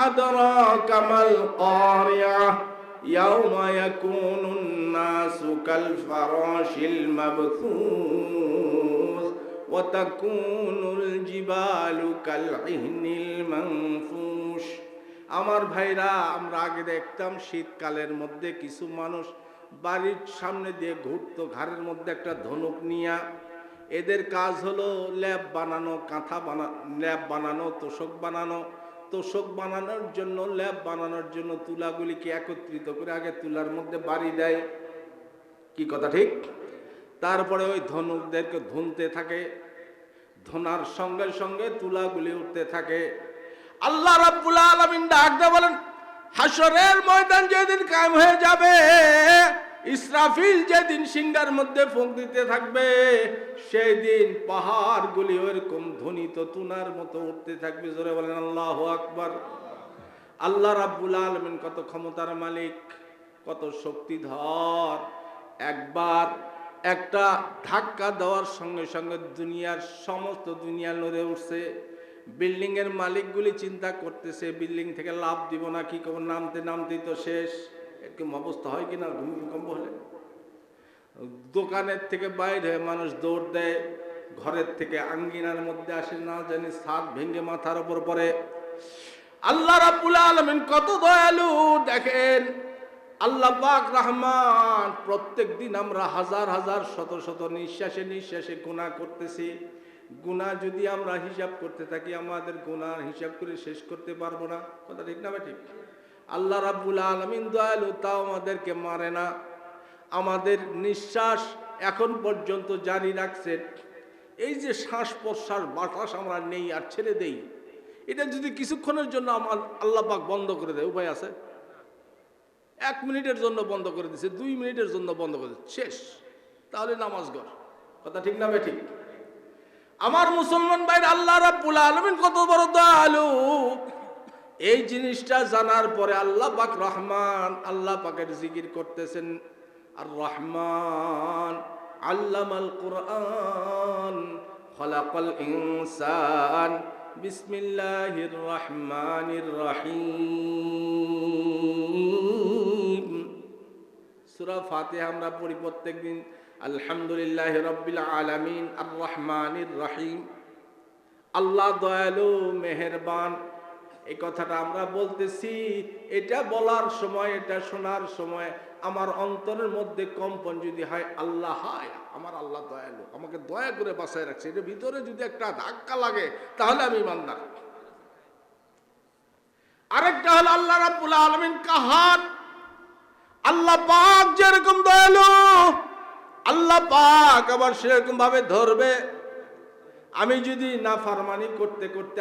S1: আদরাকা মাল কারিয়া ইয়াওমা ইয়াকুনুন নাসু কাল ফারাশিল মাবথুস ওয়াতাকুনুল জিবালু কালইহনিল মানফুশ। আমার ভাইরা, আমরা আগে দেখতাম শীতকালের মধ্যে কিছু মানুষ বাড়ির সামনে দিয়ে ঘুরতো, ঘাড়ের মধ্যে একটা ধনুক নিয়া। এদের কাজ হলো ল্যাব বানানো, কাঁথা ল্যাব বানানো, তোষক বানানো। তোষক বানানোর জন্য, ল্যাব বানানোর জন্য তুলাগুলিকে একত্রিত করে আগে তুলার মধ্যে বাড়ি দেয়, কি কথা ঠিক? তারপরে ওই ধনুকদেরকে ধুনতে থাকে, ধোনার সঙ্গে সঙ্গে তুলাগুলি উঠতে থাকে। আল্লাহ রাব্বুল আলামিন ডাক দিয়ে বলেন, হাসরের ময়দান যেদিন কায়েম হয়ে যাবে, ইসরাফিল যেদিন সিংহার মধ্যে ফুঁক দিতে থাকবে, সেই দিন পাহাড়গুলি ওইরকম ধ্বনিত তুনার মতো উঠতে থাকবে। জোরে বলেন আল্লাহু আকবার। আল্লাহ রাব্বুল আলামিন কত ক্ষমতার মালিক, কত শক্তিধর। একবার একটা ধাক্কা দেওয়ার সঙ্গে সঙ্গে দুনিয়ার সমস্ত দুনিয়া নড়ে উঠছে। বিল্ডিং এর মালিকগুলি চিন্তা করতেছে বিল্ডিং থেকে লাভ দিব না কি করব, নামতে নামতেই তো শেষ। এরকম অবস্থা হয় কিনা ভূমিকম্প হলে? দোকানের থেকে বাইরে হয়ে মানুষ দৌড় দেয়, ঘরের থেকে আঙ্গিনার মধ্যে আসে, না জানি ছাদ ভেঙে মাথার উপর পড়ে। আল্লাহ রাব্বুল আলামিন কত দয়ালু দেখেন। আল্লাহ পাক রহমান, প্রত্যেক দিন আমরা হাজার হাজার শত শত নিঃশ্বাসে নিঃশ্বাসে গুনাহ করতেছি। গুনাহ যদি আমরা হিসাব করতে থাকি, আমাদের গুনার হিসাব করে শেষ করতে পারবো না, কথা ঠিক না ঠিক? আল্লাহ রাব্বুল আলামিন দয়ালু, তাও আমাদেরকে মারে না, আমাদের নিঃশ্বাস এখন পর্যন্ত জারি রাখছেন। এই যে শ্বাস প্রশ্বাস বাতাস আমরা নেই আর ছেড়ে দেই, এটা যদি কিছুক্ষণের জন্য আমার আল্লাহ পাক বন্ধ করে দেয়, উপায় আছে? 1 মিনিটের জন্য বন্ধ করে দিছে, 2 মিনিটের জন্য বন্ধ করে দিচ্ছে, শেষ। তাহলে নামাজ গড়, কথা ঠিক না ঠিক? আমার মুসলমান ভাই, আল্লাহ রাব্বুল আলামিন কত বড় দয়ালু, এই জিনিসটা জানার পরে আল্লাহ পাক রহমান, আল্লাহ পাকের জিকির করতেছেন। আর রহমান আল্লামাল কুরআন খলাকাল ইনসান বিসমিল্লাহির রহমানির রহিম। সূরা ফাতিহা আমরা পড়ি প্রত্যেকদিন, আলহামদুলিল্লাহি রাব্বিল আলামিন আর রহমানির রহিম। আল্লাহ দয়ালু মেহেরবান, এই কথাটা আমরা বলতেছি, এটা বলার সময়, এটা শোনার সময় আমার অন্তরের মধ্যে কম্পন যদি হয়, আল্লাহ হায়, আমার আল্লাহ দয়ালু, আমাকে দয়া করে বাঁচায় রাখছে, এর ভিতরে যদি একটা ধাক্কা লাগে তাহলে আমি ইমানদার। আরেকটা হলো আল্লাহ রাব্বুল আলামিন কাহার। আল্লাহ পাক যেরকম দয়ালু, আল্লাহ পাক আবার সেরকম ভাবে ধরবে। আমি যদি নাফরমানি করতে করতে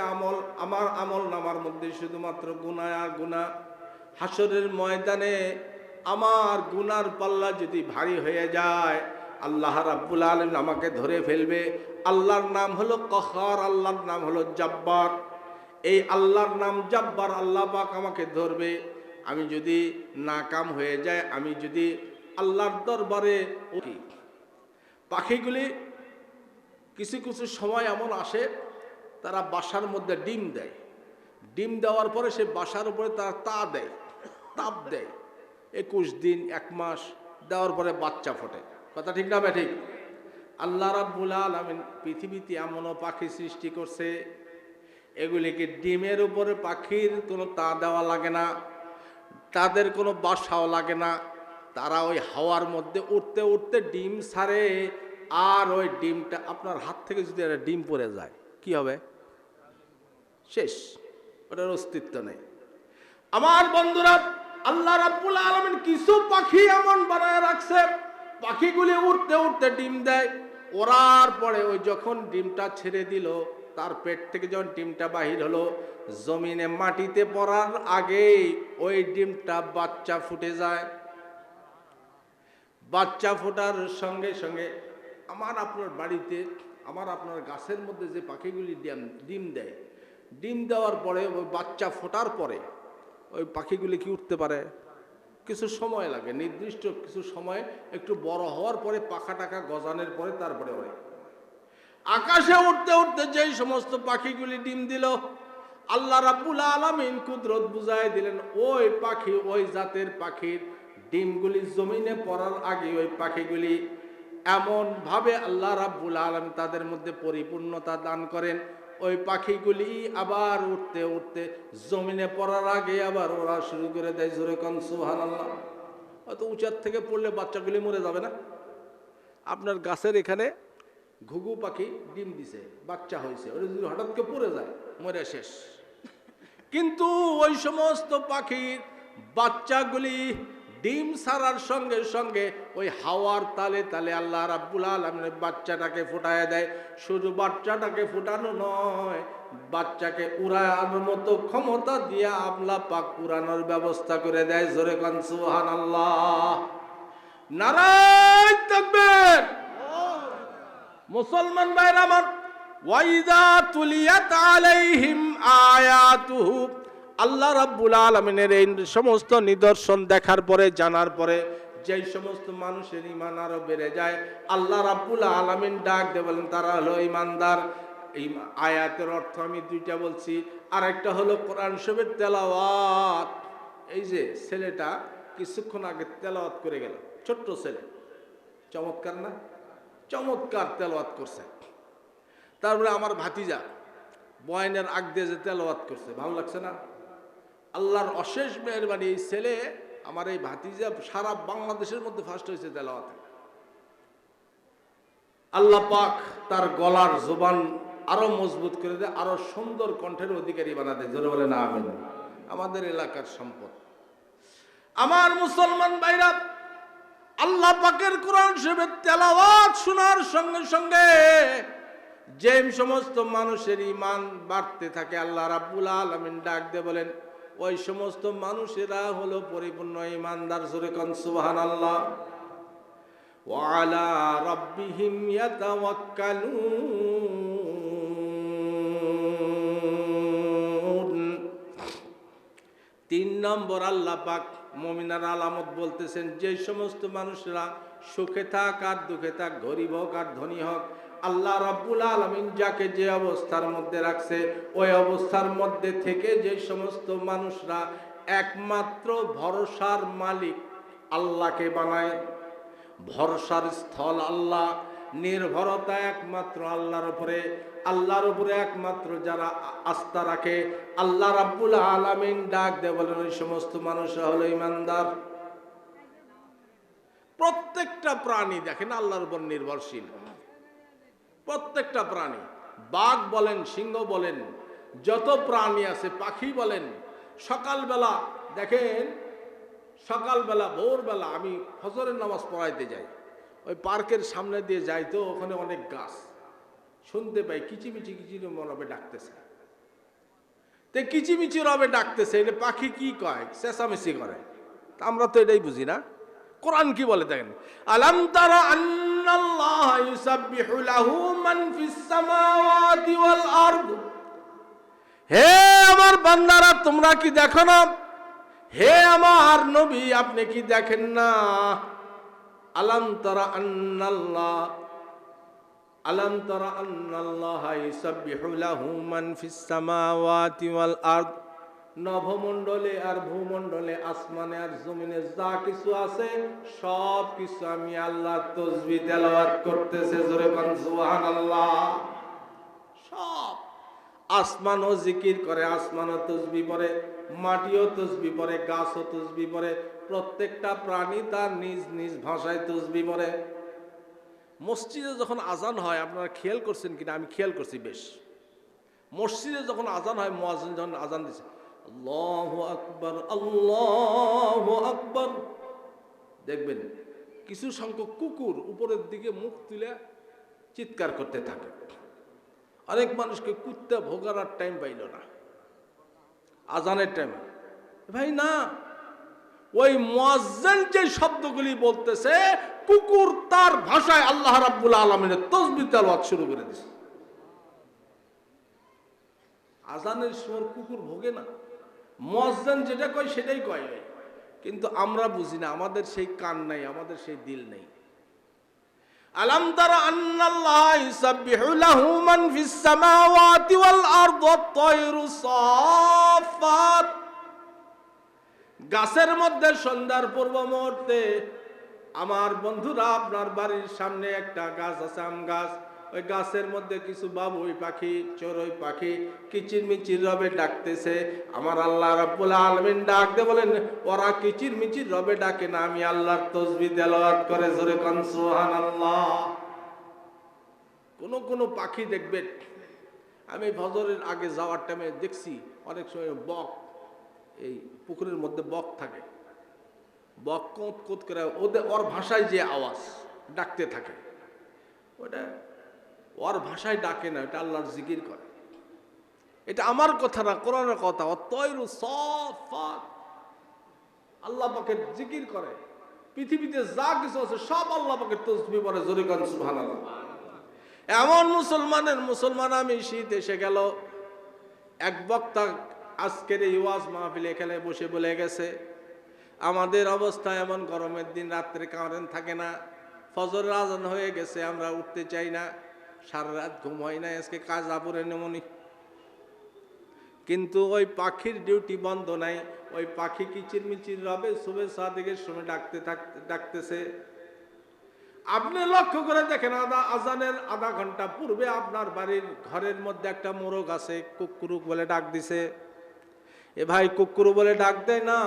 S1: আমার আমল নামার মধ্যে শুধুমাত্র গুনাহ আর গুনাহ, হাসরের ময়দানে আমার গুনার পাল্লা যদি ভারী হয়ে যায়, আল্লাহ রাব্বুল আলামিন আমাকে ধরে ফেলবে। আল্লাহর নাম হলো কহার, আল্লাহর নাম হলো জব্বার। এই আল্লাহর নাম জব্বার, আল্লাহ পাক আমাকে ধরবে। আমি যদি নাকাম হয়ে যায়, আমি যদি আল্লাহর দরবারে উঠি, পাখিগুলি কিছু কিছু সময় এমন আসে, তারা বাসার মধ্যে ডিম দেয়। ডিম দেওয়ার পরে সে বাসার উপরে তারা তাপ দেয় 21 দিন 1 মাস দেওয়ার পরে বাচ্চা ফোটে, কথা ঠিক না ঠিক? আল্লাহ রাব্বুল আলামিন পৃথিবীতে এমনও পাখি সৃষ্টি করছে, এগুলিকে ডিমের উপরে পাখির কোনো তা দেওয়া লাগে না, তাদের কোনো বাসাও লাগে না। তারা ওই হাওয়ার মধ্যে উঠতে উঠতে ডিম ছাড়ে, আর ওই ডিমটা আপনার হাত থেকে যদি একটা ডিম পড়ে যায় কি হবে? শেষ, ওটার অস্তিত্ব নেই। আমার বন্ধুরা, আল্লাহ রাব্বুল আলামিন কিছু পাখি এমন বানায় রাখছে, পাখিগুলি উঠতে উঠতে ডিম দেয়। ওড়ার পরে ওই যখন ডিমটা ছেড়ে দিল, তার পেট থেকে যখন ডিমটা বাহির হলো, জমিনে মাটিতে পড়ার আগেই ওই ডিমটা বাচ্চা ফুটে যায়। বাচ্চা ফোটার সঙ্গে সঙ্গে আমার আপনার বাড়িতে, আমার আপনার গাছের মধ্যে যে পাখিগুলি ডিম দেয়, ডিম দেওয়ার পরে ওই বাচ্চা ফোটার পরে ওই পাখিগুলি কি উঠতে পারে? কিছু সময় লাগে, নির্দিষ্ট কিছু সময়, একটু বড় হওয়ার পরে পাখা টাকা গজানোর পরে তারপরে ওরে আকাশে উঠতে উঠতে যেই সমস্ত পাখিগুলি ডিম দিল, আল্লাহ রাব্বুল আলামিন কুদরত বুঝায় দিলেন, ওই পাখি, ওই জাতের পাখির ডিমগুলি জমিনে পড়ার আগে ওই পাখিগুলি এমন ভাবে আল্লাহ রাব্বুল আলামিন তাদের মধ্যে পরিপূর্ণতা দান করেন, ওই পাখিগুলি আবার উঠতে উঠতে জমিনে পড়ার আগে আবার ওরা শুরু করে দেয়। জোরে কোন সুবহানাল্লাহ। হয়তো উঁচার থেকে পড়লে বাচ্চাগুলি মরে যাবে না? আপনার গাছের এখানে ঘুঘু পাখি ডিম দিছে, বাচ্চা হয়েছে, ওটা যদি হঠাৎ করে পড়ে যায়, মরে শেষ। কিন্তু ওই সমস্ত পাখির বাচ্চাগুলি ডিম ছাড়ার সঙ্গে সঙ্গে ওই হাওয়ার তালে তালে আল্লাহ রাব্বুল আলামিন বাচ্চাটাকে ফুটায় দেয়। শুধু বাচ্চাটাকে ফুটানো নয়, বাচ্চাকে উড়ানোর মতো ক্ষমতা দিয়ে আল্লাহ পাক উড়ানোর ব্যবস্থা করে দেয়। জোরে কান সুবহানাল্লাহ, নারায়ে তাকবীর। মুসলমান ভাইরা আমার, ওয়াইদা তুলিয়াত আলাইহিম আয়াতুহু, আল্লাহ রাব্বুল আলামিনের এই সমস্ত নিদর্শন দেখার পরে, জানার পরে যেই সমস্ত মানুষের ঈমান আরো বেড়ে যায়, আল্লাহ রাব্বুল আলামিন ডাক দিয়ে বলেন তারা হলো ঈমানদার। এই আয়াতের অর্থ আমি দুইটা বলছি, আর একটা হলো কোরআন শরীফের তেলাওয়াত। এই যে ছেলেটা কিছুক্ষণ আগে তেলাওয়াত করে গেল, ছোট্ট ছেলে, চমৎকার না? চমৎকার তেলাওয়াত করছে। তারপরে আমার ভাতিজা বয়ানের আগ দিয়ে যে তেলাওয়াত করছে, ভালো লাগছে না? আল্লাহর অশেষ মেহেরবানি, এই ছেলে আমার এই ভাতিজা সারা বাংলাদেশের মধ্যে ফার্স্ট হয়েছে তেলাওয়াতে। আল্লাহ পাক তার গলার জবান আরো মজবুত করে দেয়, আরো সুন্দর কণ্ঠের অধিকারী বানা দেয়। জোরে বলে না আমিন। আমাদের এলাকার সম্পদ। আমার মুসলমান ভাইরা, আল্লাহ পাকের কোরআন শরীফের তেলাওয়াত শোনার সঙ্গে সঙ্গে যে সমস্ত মানুষের ঈমান বাড়তে থাকে, আল্লাহ রাব্বুল আলামিন ডাক দিয়ে বলেন ওই সমস্ত মানুষেরা হলো পরিপূর্ণ ঈমানদার। জোরে কোন সুবহানাল্লাহ। ওয়া আলা রাব্বিহিম ইয়াতাওয়াক্কালুন। 3 নম্বর আল্লাহ পাক মুমিনার আলামত বলতেছেন, যে সমস্ত মানুষরা সুখে থাক আর দুঃখে থাক, গরিব হোক আর ধনী হোক, আল্লাহ রাব্বুল আলামিন যাকে যে অবস্থার মধ্যে রাখছে, ওই অবস্থার মধ্যে থেকে যে সমস্ত মানুষরা একমাত্র ভরসার মালিক আল্লাহকে বানায়, ভরসার স্থল আল্লাহ, নির্ভরতা একমাত্র আল্লাহর উপরে, আল্লাহর উপরে একমাত্র যারা আস্থা রাখে, আল্লাহ রাব্বুল আলামিন ডাক দিয়ে বলেন ওই সমস্ত মানুষরা হলো ঈমানদার। প্রত্যেকটা প্রাণী দেখেন আল্লাহর উপর নির্ভরশীল। প্রত্যেকটা প্রাণী, বাঘ বলেন, সিংহ বলেন, যত প্রাণী আছে, পাখি বলেন, সকালবেলা দেখেন, সকালবেলা ভোরবেলা আমি ফজরের নামাজ পড়াইতে যাই, ওই পার্কের সামনে দিয়ে যাই, তো ওখানে অনেক গাছ শুনতে পাই কিচিমিচি কিচির রবে ডাকতেছে। তে কিচিমিচি রবে ডাকতেছে, এটা পাখি কি কয়? চেঁচামেচি করে। তা আমরা তো এটাই বুঝি না। কোরআন কি বলে দেখেন, আলাম তারা আন্নাল্লাহা ইউসাব্বিহু লাহু মান ফিস সামাওয়াতি ওয়াল আরদ। হে আমার বান্দারা, তোমরা কি দেখো না? হে আমার নবী, আপনি কি দেখেন না? আলাম তারা আন্নাল্লাহ, আলাম তারা আন্নাল্লাহা ইউসাব্বিহু লাহু মান ফিস সামাওয়াতি ওয়াল আরদ। নভমণ্ডলে আর ভূমণ্ডলে, আসমানে আর জমিনে যা কিছু আছে, সব কিছু আমি আল্লাহর তাসবিহ তেলাওয়াত করতেছে। জোরে বলেন সুবহানাল্লাহ। সব আসমানও জিকির করে, আসমানও তাসবিহ পড়ে, মাটিও তাসবিহ পড়ে, গাছও তাসবিহ পড়ে, প্রত্যেকটা প্রাণী তার নিজ নিজ ভাষায় তাসবিহ পড়ে। মসজিদে যখন আজান হয়, আপনারা খেয়াল করছেন কিনা? আমি খেয়াল করছি বেশ। মসজিদে যখন আজান হয়, মুয়াজ্জিন যখন আজান দিছে, আল্লাহু আকবার, আল্লাহু আকবার, দেখবেন কিছু সংখ্যক কুকুর উপরের দিকে মুখ তুলে চিৎকার করতে থাকে। অনেক মানুষকে কুত্তা ভোগার টাইম পাইল না আজানের টাইম। ভাই না, ওই মুয়াজ্জিন যে শব্দগুলি বলতেছে, কুকুর তার ভাষায় আল্লাহ রাব্বুল আলামিনের তাসবিহ তেলাওয়াত শুরু করে দিয়েছে। আজানের সময় কুকুর ভোগে না, মুয়াজ্জিন যেটা কয় সেটাই কয়। কিন্তু আমরা বুঝি না, আমাদের সেই কান নাই, আমাদের সেই দিল নেই। আলাম তারা আন্নাল্লাহা ইউসাব্বিহু লাহু মান ফিস সামাওয়াতি ওয়াল আরদ ওয়াত তায়রু সাফাত। গাছের মধ্যে সন্ধ্যার পূর্ব মুহূর্তে, আমার বন্ধুরা, আপনার বাড়ির সামনে একটা গাছ আছে, আম গাছ, ওই গাছের মধ্যে কিছু বাবুই পাখি, চড়ুই পাখি কিচিরমিচির রবে ডাকতেছে। আমার আল্লাহ রাব্বুল আলামিন ডাক দিয়ে বলেন ওরা কিচিরমিচির রবে ডাকে না, আমি আল্লাহর তাসবিহ তেলাওয়াত করে। জোরে কোন সুবহানাল্লাহ। কোন কোন পাখি দেখবেন আমি ফজরের আগে যাওয়ার টাইমে দেখছি অনেক সময় বক, এই পুকুরের মধ্যে বক থাকে, বক কোঁত কোঁত করে ওর ভাষায় যে আওয়াজ ডাকতে থাকে, ওটা ওর ভাষায় ডাকে না, এটা আল্লাহর জিকির করে। এটা আমার কথা না, কোরআনের কথা। তয়রু সাফাত, আল্লাহ পাকের জিকির করে। পৃথিবীতে যা কিছু আছে সব আল্লাহ পাকের তাসবিহ পড়ে, জোরে কোন সুবহানাল্লাহ। এমন মুসলমান আমি, শীত এসে গেল, এক বক্তা আজকের এই ওয়াজ মাহফিলে এখানে বসে বলে গেছে, আমাদের অবস্থা এমন, গরমের দিন রাত্রে কারেন্ট থাকে না, ফজরের আজান হয়ে গেছে, আমরা উঠতে চাই না, সারা রাত ঘুম হয় না, আজকে কাজ আপুরে নেমনি। কিন্তু ওই পাখির ডিউটি বন্ধ নাই, ওই পাখি কিচিরমিচির রবে সুবে সাদিকের সময় ডাকতেছে। আপনি লক্ষ্য করে দেখেন, আজানের আধা ঘন্টা পূর্বে আপনার বাড়ির ঘরের মধ্যে একটা মোরগ আছে, কুকুরুক বলে ডাক দিছে। এ ভাই, কুকুরু বলে ডাক দেয় না,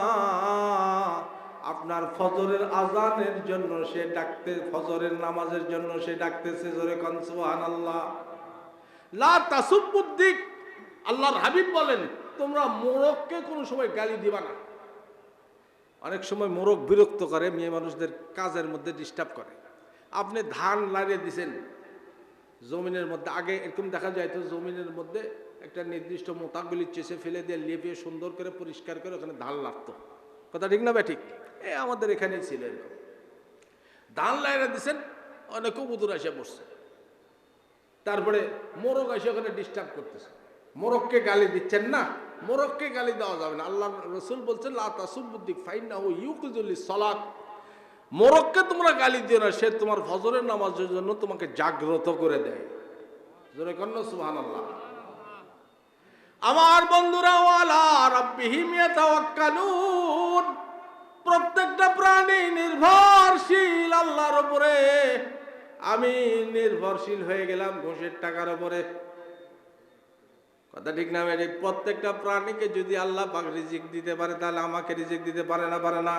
S1: আপনার ফজরের আজানের জন্য সে ডাকতে, ফজরের নামাজের জন্য সে ডাকতেছে, জোরে কোন সুবহানাল্লাহ। লা তাসুবুদ্দিক, আল্লাহর হাবিব বলেন, তোমরা মোরগকে কোনো সময় গালি দিবা না। অনেক সময় মোরগ বিরক্ত করে, মেয়ে মানুষদের কাজের মধ্যে ডিস্টার্ব করে। আপনি ধান লাগিয়ে দিছেন জমিনের মধ্যে, আগে এরকম দেখা যায় তো, জমিনের মধ্যে একটা নির্দিষ্ট মোতাগুলি চেষে ফেলে দিয়ে লেপিয়ে সুন্দর করে পরিষ্কার করে ওখানে ধান লাগতো। কথা ঠিক না ঠিক? আমাদের এখানেই ছিল এরকম। ধান লাগিয়ে দিছেন, অনেক কবুতর এসে বসছে, তারপরে মোরগ এসে ওখানে ডিস্টার্ব করতেছে। মোরগকে গালি দিচ্ছেন না, মোরগকে গালি দেওয়া যাবে না। আল্লাহ রসুল বলছেন, লা তাসুবুদ্দিক ফাইন্নাহু ইউকিজুলিস সালাত, মোরগকে তোমরা গালি দিও না, সে তোমার ফজরের নামাজের জন্য তোমাকে জাগ্রত করে দেয়। জোরে কন্না সুবহানাল্লাহ। আমার বন্ধুরা, ওয়ালা রাব্বিহিম ইয়াতাওয়াক্কালুন, প্রত্যেকটা প্রাণী নির্ভরশীল আল্লাহর উপরে। আমি নির্ভরশীল হয়ে গেলাম ঘুষের টাকার উপরে। কথা ঠিক না? প্রত্যেকটা প্রাণীকে যদি আল্লাহ পাক রিজিক দিতে পারে, তাহলে আমাকে রিজিক দিতে পারে না? পারে না?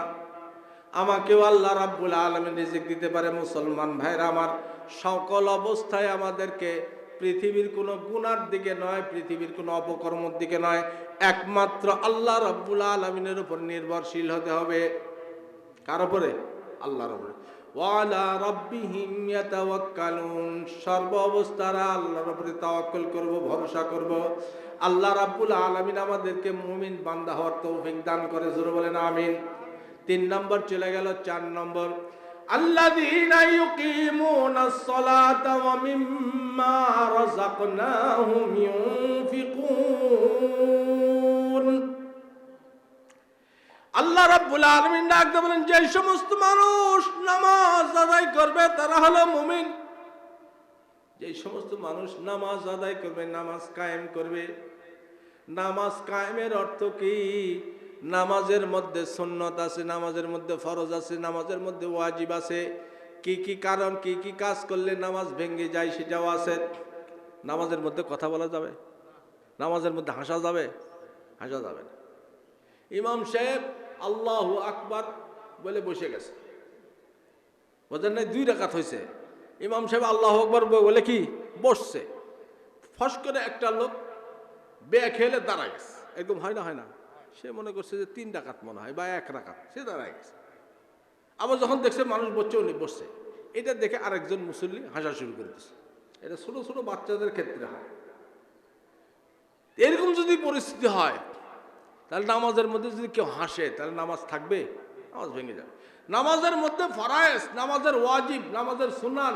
S1: আমাকেও আল্লাহ রাব্বুল আলামিন রিজিক দিতে পারে। মুসলমান ভাইরা আমার, সকল অবস্থায় আমাদেরকে পৃথিবীর কোনো গুনার দিকে নয়, পৃথিবীর কোনো অপকর্মের দিকে নয়, একমাত্র আল্লাহ রাব্বুল আলামিনের উপর নির্ভরশীল হতে হবে। কার উপরে? আল্লাহর উপরে। ওয়ালা রাব্বিহিম ইয়াতাওয়াক্কালুন, সর্ব অবস্থারা আল্লাহর উপরে তাওয়াক্কুল করব, ভরসা করব। আল্লাহ রাব্বুল আলামিন আমাদেরকে মুমিন বান্দা হওয়ার তৌফিক দান করে, জোরে বলেন আমিন। 3 নম্বর চলে গেল। 4 নম্বর, আল্লাযীনা ইউকিমুনাস সালাতা ওয়া মিম্মা রাযাকনাহুম ইউনফিকুন। আল্লাহ রাব্বুল আলামিন ডাকতে বলেন, যে সমস্ত মানুষ নামাজ আদায় করবে তারা হলো মুমিন। যে সমস্ত মানুষ নামাজ আদায় করবে, নামাজ কায়েম করবে। নামাজ কায়েমের অর্থ কি? নামাজের মধ্যে সুন্নত আছে, নামাজের মধ্যে ফরজ আছে, নামাজের মধ্যে ওয়াজিব আছে। কি কি কারণ, কি কি কাজ করলে নামাজ ভেঙে যায় সেটাও আছে। নামাজের মধ্যে কথা বলা যাবে? নামাজের মধ্যে হাসা যাবে? হাসা যাবে না। ইমাম সাহেব আল্লাহু আকবার বলে বসে গেছে, বোঝেন নাই? 2 রাকাত হয়েছে, ইমাম সাহেব আল্লাহু আকবার বলে কি বসছে, ফস করে একটা লোক বেয়া খেলে দাঁড়ায় গেছে। একদম হয় না, হয় না, সে মনে করছে যে 3 রাকাত মনে হয় বা 1 রাকাত, সে দাঁড়ায় গেছে। আবার যখন দেখছে মানুষ বসছে, উনি বসছে, এটা দেখে আরেকজন মুসল্লি হাসা শুরু করে দিচ্ছে। এটা ছোট ছোট বাচ্চাদের ক্ষেত্রে হয়। এরকম যদি পরিস্থিতি হয়, তাহলে নামাজের মধ্যে যদি কেউ হাসে, তাহলে নামাজ থাকবে? নামাজ ভেঙে যাবে। নামাজের মধ্যে ফরায়েজ, নামাজের ওয়াজিব, নামাজের সুনান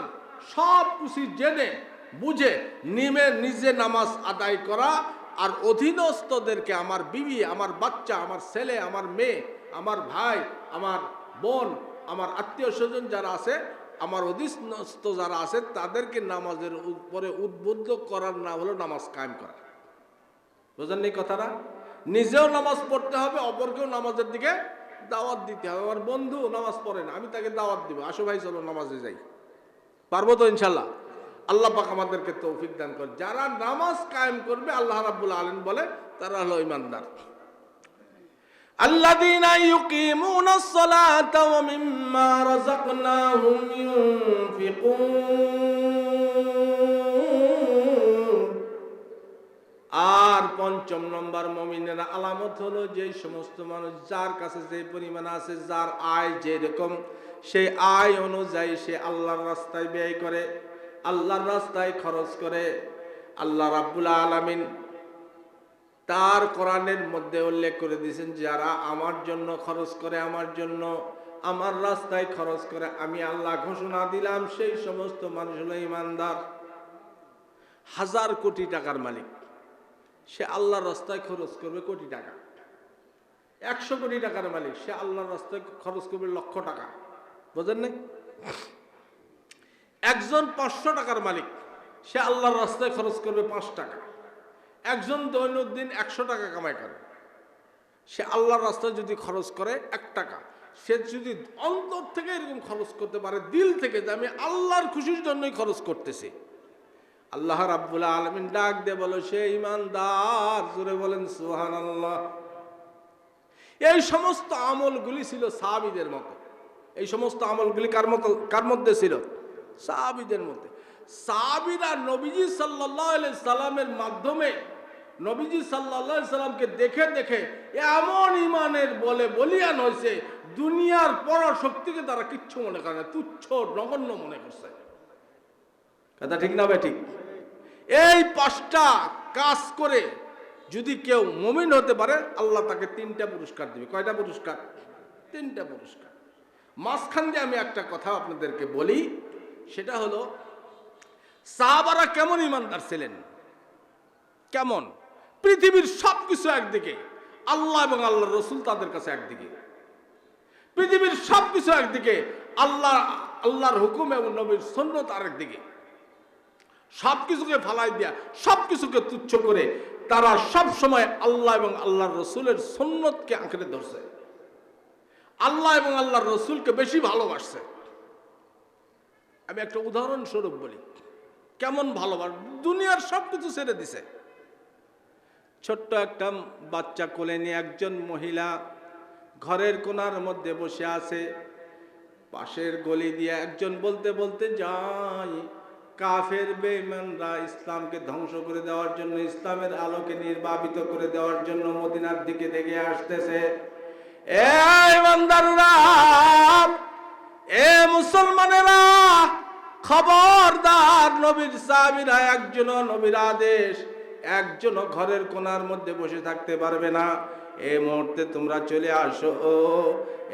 S1: সব কিছু জেনে বুঝে নিজে নামাজ আদায় করা, আর অধীনস্থদেরকে, আমার বিবি, আমার বাচ্চা, আমার ছেলে, আমার মেয়ে, আমার ভাই, আমার বোন, আমার আত্মীয় স্বজন যারা আছে, আমার অধীনস্থ যারা আছে, তাদেরকে নামাজের উপরে উদ্বুদ্ধ করার নাম হলো নামাজ কায়েম করা। বুঝলেন এই কথাটা? নিজেও নামাজ পড়তে হবে, অপরকেও নামাজের দিকে দাওয়াত দিতে হবে। আমার বন্ধু নামাজ পড়ে না, আমি তাকে দাওয়াত দিব, আসো ভাই চলো নামাজে যাই। পারবো তো ইনশাল্লাহ? আল্লাহ পাক আমাদেরকে তৌফিক দান করে। যারা নামাজ কায়েম করবে, আল্লাহ রাব্বুল আলামিন বলে তারা হলো ঈমানদার। আল্লাযীনা ইউকিমুনাস সালাতা ওয়া মিম্মা রাযাকনাহুম ইউনফিকুন। আর পঞ্চম নম্বর মুমিনের আলামত হলো যে সমস্ত মানুষ যার কাছে যে পরিমাণ আছে, যার আয় যেরকম, সেই আয় অনুযায়ী সে আল্লাহর রাস্তায় ব্যয় করে, আল্লাহর রাস্তায় খরচ করে। আল্লাহ রাব্বুল আলামিন তার কোরআনের মধ্যে উল্লেখ করে দিয়েছেন, যারা আমার জন্য খরচ করে, আমার জন্য আমার রাস্তায় খরচ করে, আমি আল্লাহ ঘোষণা দিলাম সেই সমস্ত মানুষ হলো ইমানদার। 1000 কোটি টাকার মালিক, সে আল্লাহর রাস্তায় খরচ করবে কোটি টাকা। 100 কোটি টাকার মালিক, সে আল্লাহর রাস্তায় খরচ করবে লক্ষ টাকা। বোঝেন নাই? একজন 500 টাকার মালিক, সে আল্লাহর রাস্তায় খরচ করবে 5 টাকা। একজন দৈনন্দিন 100 টাকা কামাই করে, সে আল্লাহর রাস্তায় যদি খরচ করে 1 টাকা, সে যদি অন্তর থেকে এরকম খরচ করতে পারে, দিল থেকে, যে আমি আল্লাহর খুশির জন্যই খরচ করতেছি, আল্লাহ রাব্বুল আলামিন ডাক দিয়ে বলো সে ঈমানদার। জোরে বলেন সুবহানাল্লাহ। এই সমস্ত আমলগুলি ছিল সাহাবীদের মতো। এই সমস্ত আমলগুলি কার মধ্যে ছিল? সাহাবীদের মধ্যে। সাহাবীরা নবীজি সাল্লাল্লাহু আলাইহি সাল্লামের মাধ্যমে, নবীজি সাল্লাল্লাহু আলাইহি সাল্লামকে দেখে দেখে এমন ইমানের বলিয়ান হয়েছে, দুনিয়ার পরাশক্তিকে তারা কিচ্ছু মনে করে না, তুচ্ছ নগণ্য মনে করছে। কথা ঠিক না ভাই? ঠিক। এই 5টা কাজ করে যদি কেউ মুমিন হতে পারে, আল্লাহ তাকে 3টা পুরস্কার দিবে। কয়টা পুরস্কার? 3টা পুরস্কার। মাঝখান দিয়ে আমি একটা কথা আপনাদেরকে বলি, সেটা হলো সাহাবারা কেমন ইমানদার ছিলেন, কেমন। পৃথিবীর সবকিছু একদিকে, আল্লাহ এবং আল্লাহর রাসূল তাদের কাছে একদিকে। পৃথিবীর সবকিছু একদিকে, আল্লাহর হুকুম এবং নবীর সুন্নাত আরেকদিকে। সবকিছুকে ফালাই দিয়া, সবকিছুকে তুচ্ছ করে তারা সব সময় আল্লাহ এবং আল্লাহর রাসূলের সুন্নতকে আঁকড়ে ধরছে, আল্লাহ এবং আল্লাহর রাসূলকে বেশি ভালোবাসছে। আমি একটা উদাহরণ স্বরূপ বলি, কেমন ভালোবাসে। দুনিয়ার সবকিছু ছেড়ে দিছে। ছোট্ট একটা বাচ্চা কোলে নিয়ে একজন মহিলা ঘরের কোণার মধ্যে বসে আছে। পাশের গলি দিয়ে একজন বলতে বলতে যায়, কাফের বেঈমানরা ইসলামকে ধ্বংস করে দেওয়ার জন্য, ইসলামের আলোকে নির্বাপিত করে দেওয়ার জন্য মদিনার দিকে এগিয়ে আসতেছে। এ ইমানদাররা, এ মুসলমানেরা, খবরদার! নবীর সাহাবীরা একজনও, নবীর আদেশ, একজনও ঘরের কোণার মধ্যে বসে থাকতে পারবে না। এই মুহূর্তে তোমরা চলে আসো,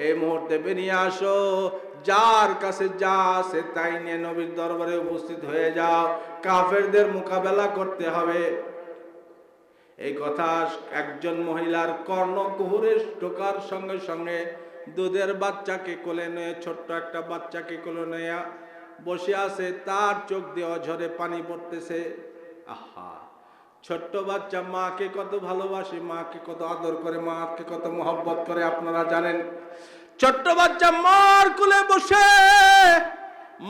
S1: এই মুহূর্তে বেরিয়ে আসো, যার কাছে যা আছে তাই নিয়ে নবীর দরবারে উপস্থিত হয়ে যাও, কাফেরদের মোকাবেলা করতে হবে। এই কথা একজন মহিলার কর্ণকুহরে ঢোকার সঙ্গে সঙ্গে দুধের বাচ্চাকে কোলে নিয়ে, ছোট্ট একটা বাচ্চাকে কোলে নিয়ে বসে আছে, তার চোখ দিয়ে অঝরে পানি পড়তেছে। আহা, ছোট্ট বাচ্চা মাকে কত ভালোবাসে, মাকে কত আদর করে, মাকে কত মহব্বত করে আপনারা জানেন। ছোট্ট বাচ্চা মার কোলে বসে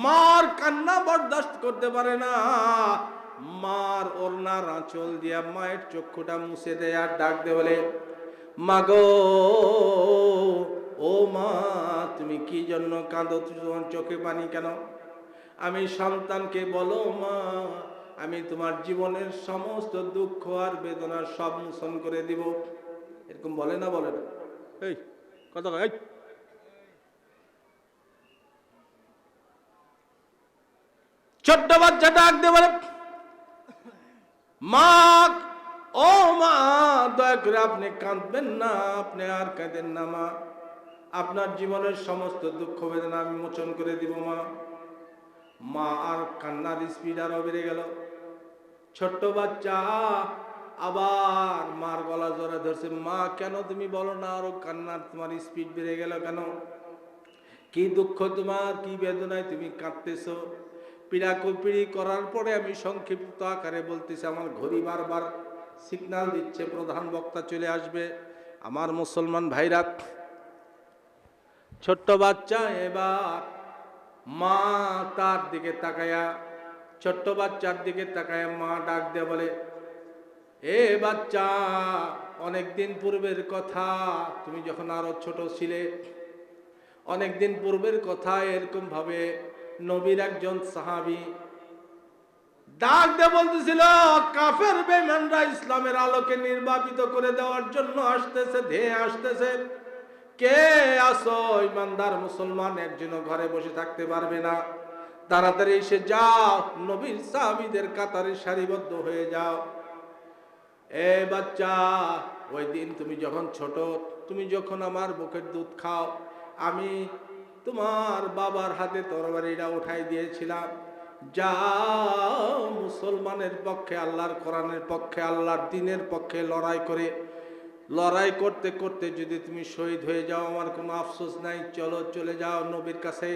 S1: মার কান্না বরদাস্ত করতে পারে না। মার ওড়নার আঁচল দিয়া মায়ের চক্ষুটা মুছে দেয় আর ডাক দে বলে, মা গো, ও মা, তুমি কি জন্য কাঁদো? তোমার চোখে পানি কেন? আমি সন্তানকে বলো, মা, আমি তোমার জীবনের সমস্ত দুঃখ আর বেদনা সব মোচন করে দিব। এরকম বলে না? বলে না? এই কথা, এই ছোট্ট বাচ্চা ডাক দিয়ে বলে, মা, ও মা, দয়া করে আপনি কাঁদবেন না, আপনি আর কাঁদেন না মা, আপনার জীবনের সমস্ত দুঃখ বেদনা আমি মোচন করে দিব মা। মা আর কান্নার স্পিড আরো বেড়ে গেল। ছোট্ট বাচ্চা আবার মার গলা জড়া ধরছে, মা কেন তুমি বলো না? আরো কান্নার তোমার স্পিড বেড়ে গেল কেন? কি দুঃখ তোমার, কি বেদনায় তুমি কাঁদতেছো? পিড়াকুপিড়ি করার পরে আমি সংক্ষিপ্ত আকারে বলতেছি, আমার ঘড়ি বারবার সিগন্যাল দিচ্ছে প্রধান বক্তা চলে আসবে। আমার মুসলমান ভাইরা, ছোট্ট বাচ্চা এবার মা তার দিকে তাকায়া, ছোট্ট বাচ্চার দিকে তাকায়া মা ডাক দিয়ে বলে, এ বাচ্চা, অনেকদিন পূর্বের কথা, তুমি যখন আরো ছোট ছিলে, অনেকদিন পূর্বের কথা, এরকম ভাবে নবীর একজন সাহাবী ডাক দিয়ে বলতেছিল, কাফের বেঈমানরা ইসলামের আলোকে নির্বাপিত করে দেওয়ার জন্য আসতেছে, ধেয়ে আসতেছে। কে আসো? ইমানদার মুসলমান একজনও ঘরে বসে থাকতে পারবে না, তাড়াতাড়ি এসে যাও, নবীর সাহাবীদের কাতারে সারিবদ্ধ হয়ে যাও। এ বাচ্চা, ওই দিন তুমি যখন ছোট, তুমি যখন আমার বুকের দুধ খাও, আমি তোমার বাবার হাতে তরবারিটা উঠাই দিয়েছিলাম। যাও, মুসলমানের পক্ষে, আল্লাহর কোরআনের পক্ষে, আল্লাহর দ্বীনের পক্ষে লড়াই করতে করতে যদি তুমি শহীদ হয়ে যাও, আমার কোনো আফসোস নাই। চলো, চলে যাও নবীর কাছে।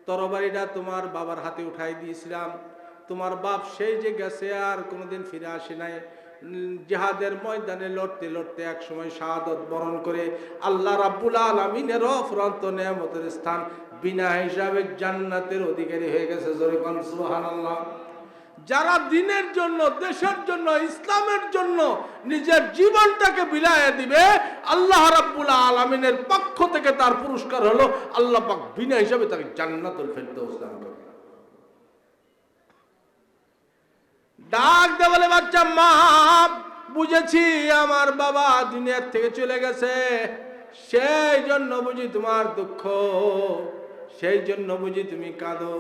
S1: তরবারিটা তোমার বাবার হাতে উঠাই দিয়েছিলাম, তোমার বাপ সেই যে গেছে, আর কোনোদিন ফিরে আসে নাই। জিহাদের ময়দানে লড়তে লড়তে এক সময় শাহাদত বরণ করে আল্লাহ রাব্বুল আলামিনের অফুরন্ত নেয়ামতের স্থান বিনা হিসাবে জান্নাতের অধিকারী হয়ে গেছে। জোরে কোন সুবহানাল্লাহ। যারা দ্বীনের জন্য, দেশের জন্য, ইসলামের জন্য নিজের জীবনটাকে বিলাইয়া দিবে, আল্লাহ রাব্বুল আলামিনের পক্ষ থেকে তার পুরস্কার হলো আল্লাহ পাক বিনা হিসাবে তাকে জান্নাতুল ফেরদৌস দান করবে। ডাক দে বলে, বাচ্চা, মা বুঝেছি আমার বাবা দুনিয়ার থেকে চলে গেছে, সেই জন্য বুঝি তোমার দুঃখ, সেই জন্য বুঝি তুমি কাঁদো।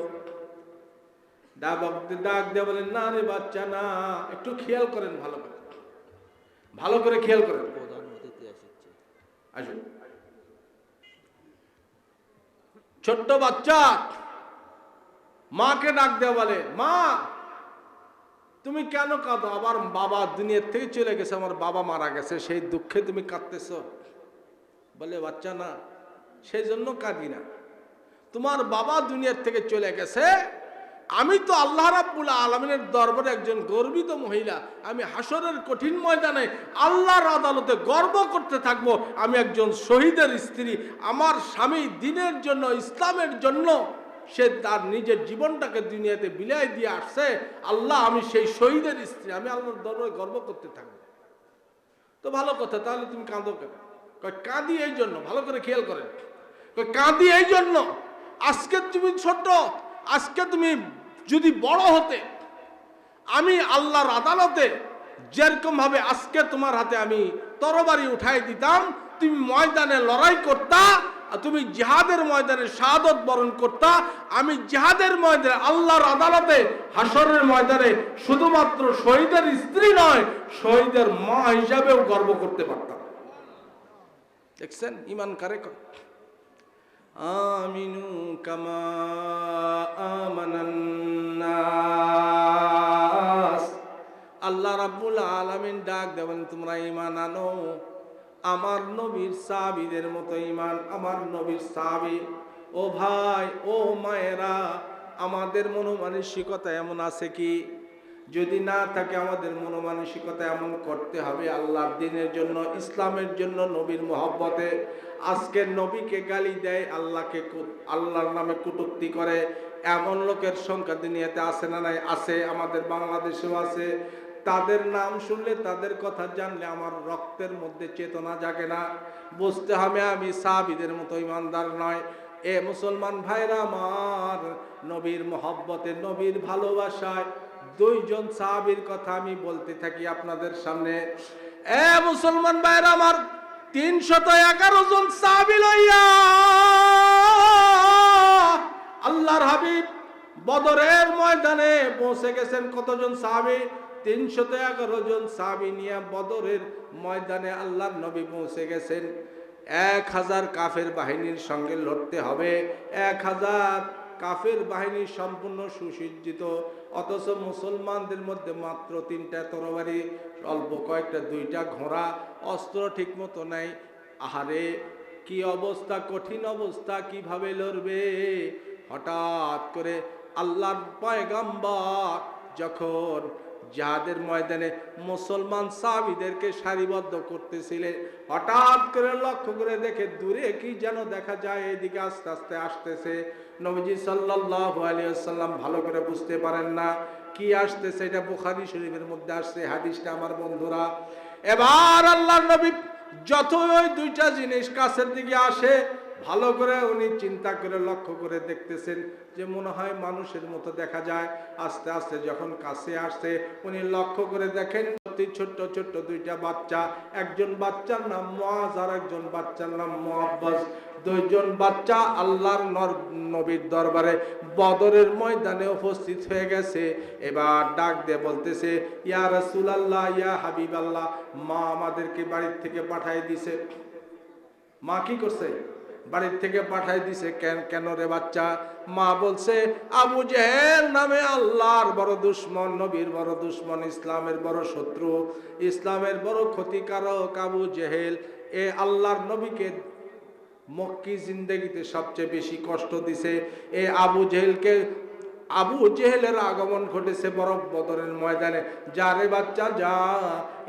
S1: ডাক দে বলেন, না রে বাচ্চা, না, একটু খেয়াল করেন, ভালো করে খেয়াল করেন। আসুন। ছোট্ট বাচ্চা মাকে ডাক দেওয়া বলে, মা তুমি কেন কাঁদো? আমার বাবা দুনিয়ার থেকে চলে গেছে, আমার বাবা মারা গেছে, সেই দুঃখে তুমি কাঁদতেছ? বলে, বাচ্চা, না, সেই জন্য কাঁদি না। তোমার বাবা দুনিয়ার থেকে চলে গেছে, আমি তো আল্লাহ রাব্বুল আলামিনের দরবারে একজন গর্বিত মহিলা, আমি হাসরের কঠিন ময়দানে আল্লাহর আদালতে গর্ব করতে থাকবো, আমি একজন শহীদের স্ত্রী। আমার স্বামী দ্বীনের জন্য, ইসলামের জন্য সে তার নিজের জীবনটাকে দুনিয়াতে বিলাই দিয়ে আসছে। আল্লাহ, আমি সেই শহীদের স্ত্রী, আমি আল্লাহর দরবারে গর্ব করতে থাকবো। তো ভালো কথা, তাহলে তুমি কাঁদো কেন? কাঁদি এই জন্য, ভালো করে খেয়াল করেন, কাঁদি এই জন্য, আজকে তুমি ছোট, আজকে তুমি যদি বড় হতে, আমি আল্লাহর আদালতে যেরকম ভাবে আজকে তোমার হাতে আমি তরবারি উঠাই দিতাম, তুমি ময়দানে লড়াই করতা, তুমি জিহাদের ময়দানে শাহাদত বরণ করতা, আমি জিহাদের ময়দানে, আল্লাহর আদালতে, হাসরের ময়দানে শুধুমাত্র শহীদের স্ত্রী নয়, শহীদের মা হিসাবেও গর্ব করতে পারতাম। দেখছেন ইমান কারে? আমিনু কামা আমানান নাস। আল্লাহ রাব্বুল আলামিন ডাক দেবেন, তোমরা ঈমান আনো আমার নবীর সাহাবীদের মতো ঈমান, আমার নবীর সাহাবী। ও ভাই, ও মায়েরা, আমাদের মনোমানসিকতা এমন আছে কি? যদি না থাকে, আমাদের মনোমানসিকতা এমন করতে হবে আল্লাহর দ্বীনের জন্য, ইসলামের জন্য, নবীর মহব্বতে। আজকের নবীকে গালি দেয়, আল্লাহর নামে কটূক্তি করে, এমন লোকের সংখ্যা দুনিয়াতে আছে না নাই? আছে, আমাদের বাংলাদেশেও আছে। তাদের নাম শুনলে, তাদের কথা জানলে আমার রক্তের মধ্যে চেতনা জাগে না। বুঝতে হবে আমি সাহাবীদের মতো ইমানদার নয়। এ মুসলমান ভাইরা আমার, নবীর মহব্বতে, নবীর ভালোবাসায় দুইজন সাহাবীর কথা আমি বলতে থাকি আপনাদের সামনে। এ মুসলমান ভাইরা আমার, 311 জন সাহাবী লইয়া আল্লাহর হাবিব বদরের ময়দানে পৌঁছে গেছেন। কতজন সাহাবী? 311 জন সাহাবী নিয়ে বদরের ময়দানে আল্লাহর নবী পৌঁছে গেছেন। 1000 কাফের বাহিনীর সঙ্গে লড়তে হবে। 1000 কাফের বাহিনী সম্পূর্ণ সুসজ্জিত, অথচ মুসলমানদের মধ্যে মাত্র 3টা তরবারি, অল্প কয়েকটা 2টা ঘোড়া, অস্ত্র ঠিক মতো নাই। আহারে, কি অবস্থা, কঠিন অবস্থা, কিভাবে লড়বে? হঠাৎ করে আল্লাহর পয়গম্বর যখন জিহাদের ময়দানে মুসলমান সাহাবীদেরকে সারিবদ্ধ করতেছিলেন, হঠাৎ করে লক্ষ্য করে দেখে দূরে কি যেন দেখা যায়, এদিকে আস্তে আস্তে আসতেছে। নবীজি সাল্লাল্লাহু আলাইহি ওয়াসাল্লাম ভালো করে বুঝতে পারেন না কি আসতেছে। এটা বুখারী শরীফের মধ্যে আসছে হাদিসটা আমার বন্ধুরা। এবার আল্লাহর নবী যত ওই 2টা জিনিস কাছের দিকে আসে, ভালো করে উনি চিন্তা করে লক্ষ্য করে দেখতেছেন যে মনে হয় মানুষের মতো দেখা যায়। আস্তে আস্তে যখন কাছে আসছে উনি লক্ষ্য করে দেখেন ছোট্ট ছোট্ট দুইটা বাচ্চা, একজন বাচ্চার নাম মুআজ আর একজন বাচ্চার নাম মুআব্বাস। দুইজন বাচ্চা আল্লাহর নবীর দরবারে বদরের ময়দানে উপস্থিত হয়ে গেছে। এবার ডাক দিয়ে বলতেছে, ইয়া রাসূলুল্লাহ, ইয়া হাবিবাল্লাহ, মা আমাদেরকে বাড়ির থেকে পাঠিয়ে দিছে। মা কি করছে? বাড়ির থেকে পাঠাই দিছে। কেন রে বাচ্চা? মা বলছে, আবু জেহেল নামে আল্লাহর বড় দুশ্মন, নবীর বড় দুশ্মন, ইসলামের বড় শত্রু, ইসলামের বড় ক্ষতিকারক আবু জেহেল এ আল্লাহর নবীকে মক্কি জিন্দেগিতে সবচেয়ে বেশি কষ্ট দিছে। এ আবু জেহেলের আগমন ঘটেছে বদরের ময়দানে। যা রে বাচ্চা যা,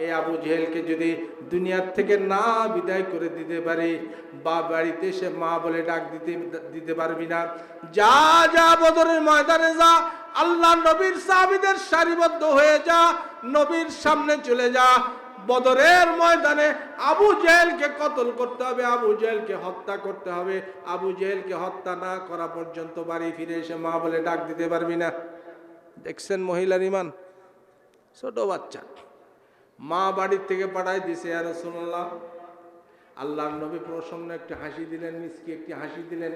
S1: এই আবু জেহেলকে যদি দুনিয়ার থেকে না বিদায় করে দিতে পারি, বা বাড়িতে সে মা বলে ডাক দিতে পারবি না, যা যা বদরের ময়দানে যা, আল্লাহ নবীর সাহাবীদের সারিবদ্ধ হয়ে যা, নবীর সামনে চলে যা। বদরের ময়দানে আবু জেহেলকে কতল করতে হবে, আবু জেহেলকে হত্যা করতে হবে। আবু জেহেলকে হত্যা না করা পর্যন্ত বাড়ি ফিরে এসে মা বলে ডাক দিতে পারবি না। দেখছেন মহিলার ঈমান? ছোট বাচ্চা মা বাড়ির থেকে পাঠাই দিছে। ইয়া রাসূলুল্লাহ, আল্লাহর নবী প্রসন্ন একটি হাসি দিলেন, মিষ্টি একটি হাসি দিলেন।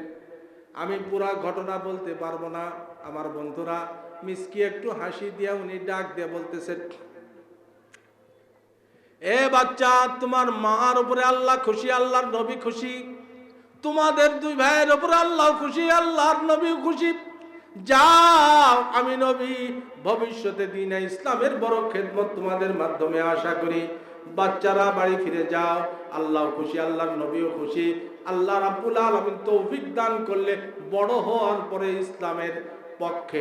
S1: আমি পুরা ঘটনা বলতে পারবো না আমার বন্ধুরা। মিষ্টি একটু হাসি দিয়া উনি ডাক দিয়ে বলতেছেন, এ বাচ্চা, তোমার মার উপরে আল্লাহ খুশি, আল্লাহর নবী খুশি, তোমাদের দুই ভাইয়ের উপরে আল্লাহ খুশি, আল্লাহর নবী খুশি। যাও, আমি নবী ভবিষ্যতে দ্বীনে ইসলামের বড় খেদমত তোমাদের মাধ্যমে আশা করি। বাচ্চারা বাড়ি ফিরে যাও, আল্লাহ খুশি, আল্লাহর নবীও খুশি। আল্লাহ রাব্বুল আলামিন তৌফিক দান করলে বড় হওয়ার পরে ইসলামের পক্ষে,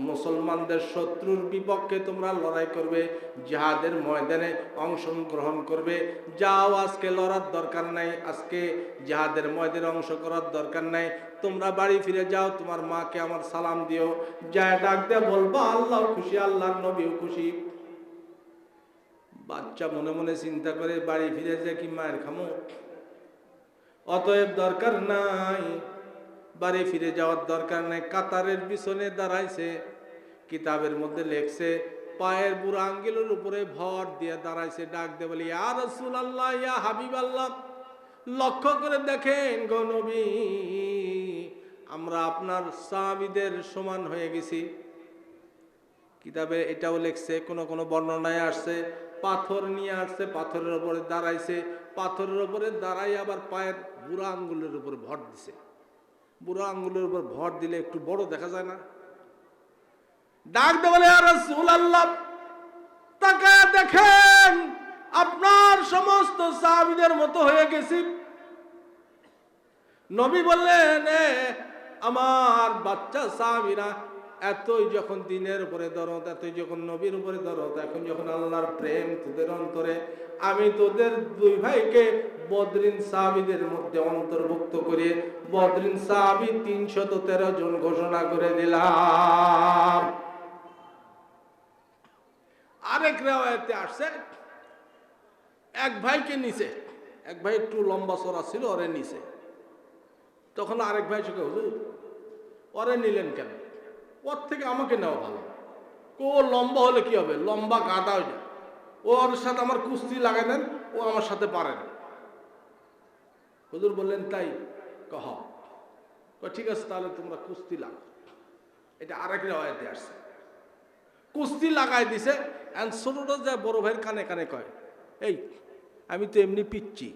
S1: মুসলমানদের শত্রুর বিপক্ষে তোমরা লড়াই করবে, জিহাদের ময়দানে অংশগ্রহণ করবে। যাও, আজকে লড়ার দরকার নাই, আজকে জিহাদের ময়দানে অংশ করার দরকার নাই, তোমরা বাড়ি ফিরে যাও, তোমার মাকে আমার সালাম দিও। যা ডাক দিয়ে বলবা আল্লাহ খুশি, আল্লাহর নবীও খুশি। বাচ্চা মনে মনে চিন্তা করে, বাড়ি ফিরে যে কি মায়ের খামো, অতএব দরকার নাই, বাড়ি ফিরে যাওয়ার দরকার নাই। কাতারের পিছনে দাঁড়াইছে, কিতাবের মধ্যে লেখছে পায়ের বুড়া আঙ্গুলের উপরে ভর দিয়ে দাঁড়াইছে। ডাক দিয়ে বলি, ইয়া রাসূলুল্লাহ, ইয়া হাবিবাল্লাহ, লক্ষ্য করে দেখেন গো নবী, আমরা আপনার সাহাবীদের সমান হয়ে গেছি। কিতাবে এটাও লেখছে, কোন বর্ণনায় আসছে পাথর নিয়ে আসছে, পাথরের উপরে দাঁড়াইছে, পাথরের উপরে দাঁড়াই আবার পায়ের বুড়া আঙ্গুলের উপরে ভর দিছে। বুড়া আঙ্গুলের উপর ভর দিলে একটু বড় দেখা যায় না? ডাক দিয়ে বলে, ইয়া রাসূলুল্লাহ, তাকায় দেখেন আপনার সমস্ত সাহাবীদের মতো হয়ে গেছি। নবী বললেন, আমার বাচ্চা সাহাবীরা এতই যখন দিনের উপরে দরদ, এতই যখন নবীর উপরে দরদ, এখন যখন আল্লাহর প্রেম তোদের অন্তরে, আমি তোদের দুই ভাইকে বদরিন সাহাবীদের মধ্যে অন্তর্ভুক্ত করে বদরিন সাহাবী 313 জন ঘোষণা করে দিলাম। আরেক রিওয়ায়াতে আসছে, এক ভাইকে নিছে, এক ভাই একটু লম্বা চড়া ছিল, ওরে নিছে। তখন আরেক ভাই চোখে, হুজুর ওরে নিলেন কেন? ওর থেকে আমাকে নেওয়া ভালো। ও লম্বা হলে কি হবে? লম্বা গাদা হয়ে যায়। ওর সাথে আমার কুস্তি লাগাই দেন, ও আমার সাথে পারে না। হুজুর বললেন, তাই? কহ ঠিক আছে, তাহলে তোমরা কুস্তি লাগাও। এটা আরেক রিওয়ায়াতে আসছে, কুস্তি লাগাই দিছে। ছোটটা যায় বড় ভাইয়ের কানে কানে কয়, এই আমি তো এমনি পিচ্ছি,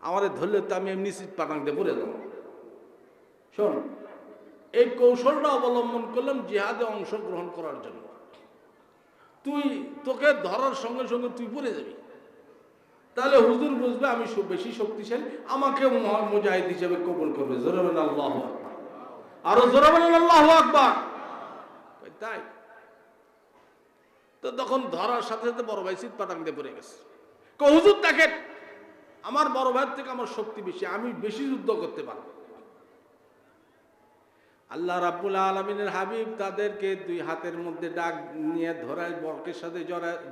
S1: আমারে ধরলে তো আমি এমনি পাটাং দিয়ে পড়ে যাবো। শোন, এই কৌশলটা অবলম্বন করলাম জিহাদে অংশগ্রহণ করার জন্য। তোকে ধরার সঙ্গে সঙ্গে তুই পড়ে যাবি, তাহলে হুজুর বুঝবে আমি বেশি শক্তিশালী, আমাকে মুজাহিদ হিসেবে কবুল করবে। জোরে বলেন আল্লাহু আকবার, আরো জোরে বলেন আল্লাহু আকবার। তাই তো তখন ধরার সাথে সাথে বড় ভাই সিট পাটাং দিয়ে পড়ে গেছে। হুজুর দেখেন, আমার বড় ভাইয়ের থেকে আমার শক্তি বেশি, আমি বেশি যুদ্ধ করতে পারবো। আল্লাহ রাব্বুল আলামিনের হাবিব তাদেরকে দুই হাতের মধ্যে ডাক নিয়ে ধরায় বরকের সাথে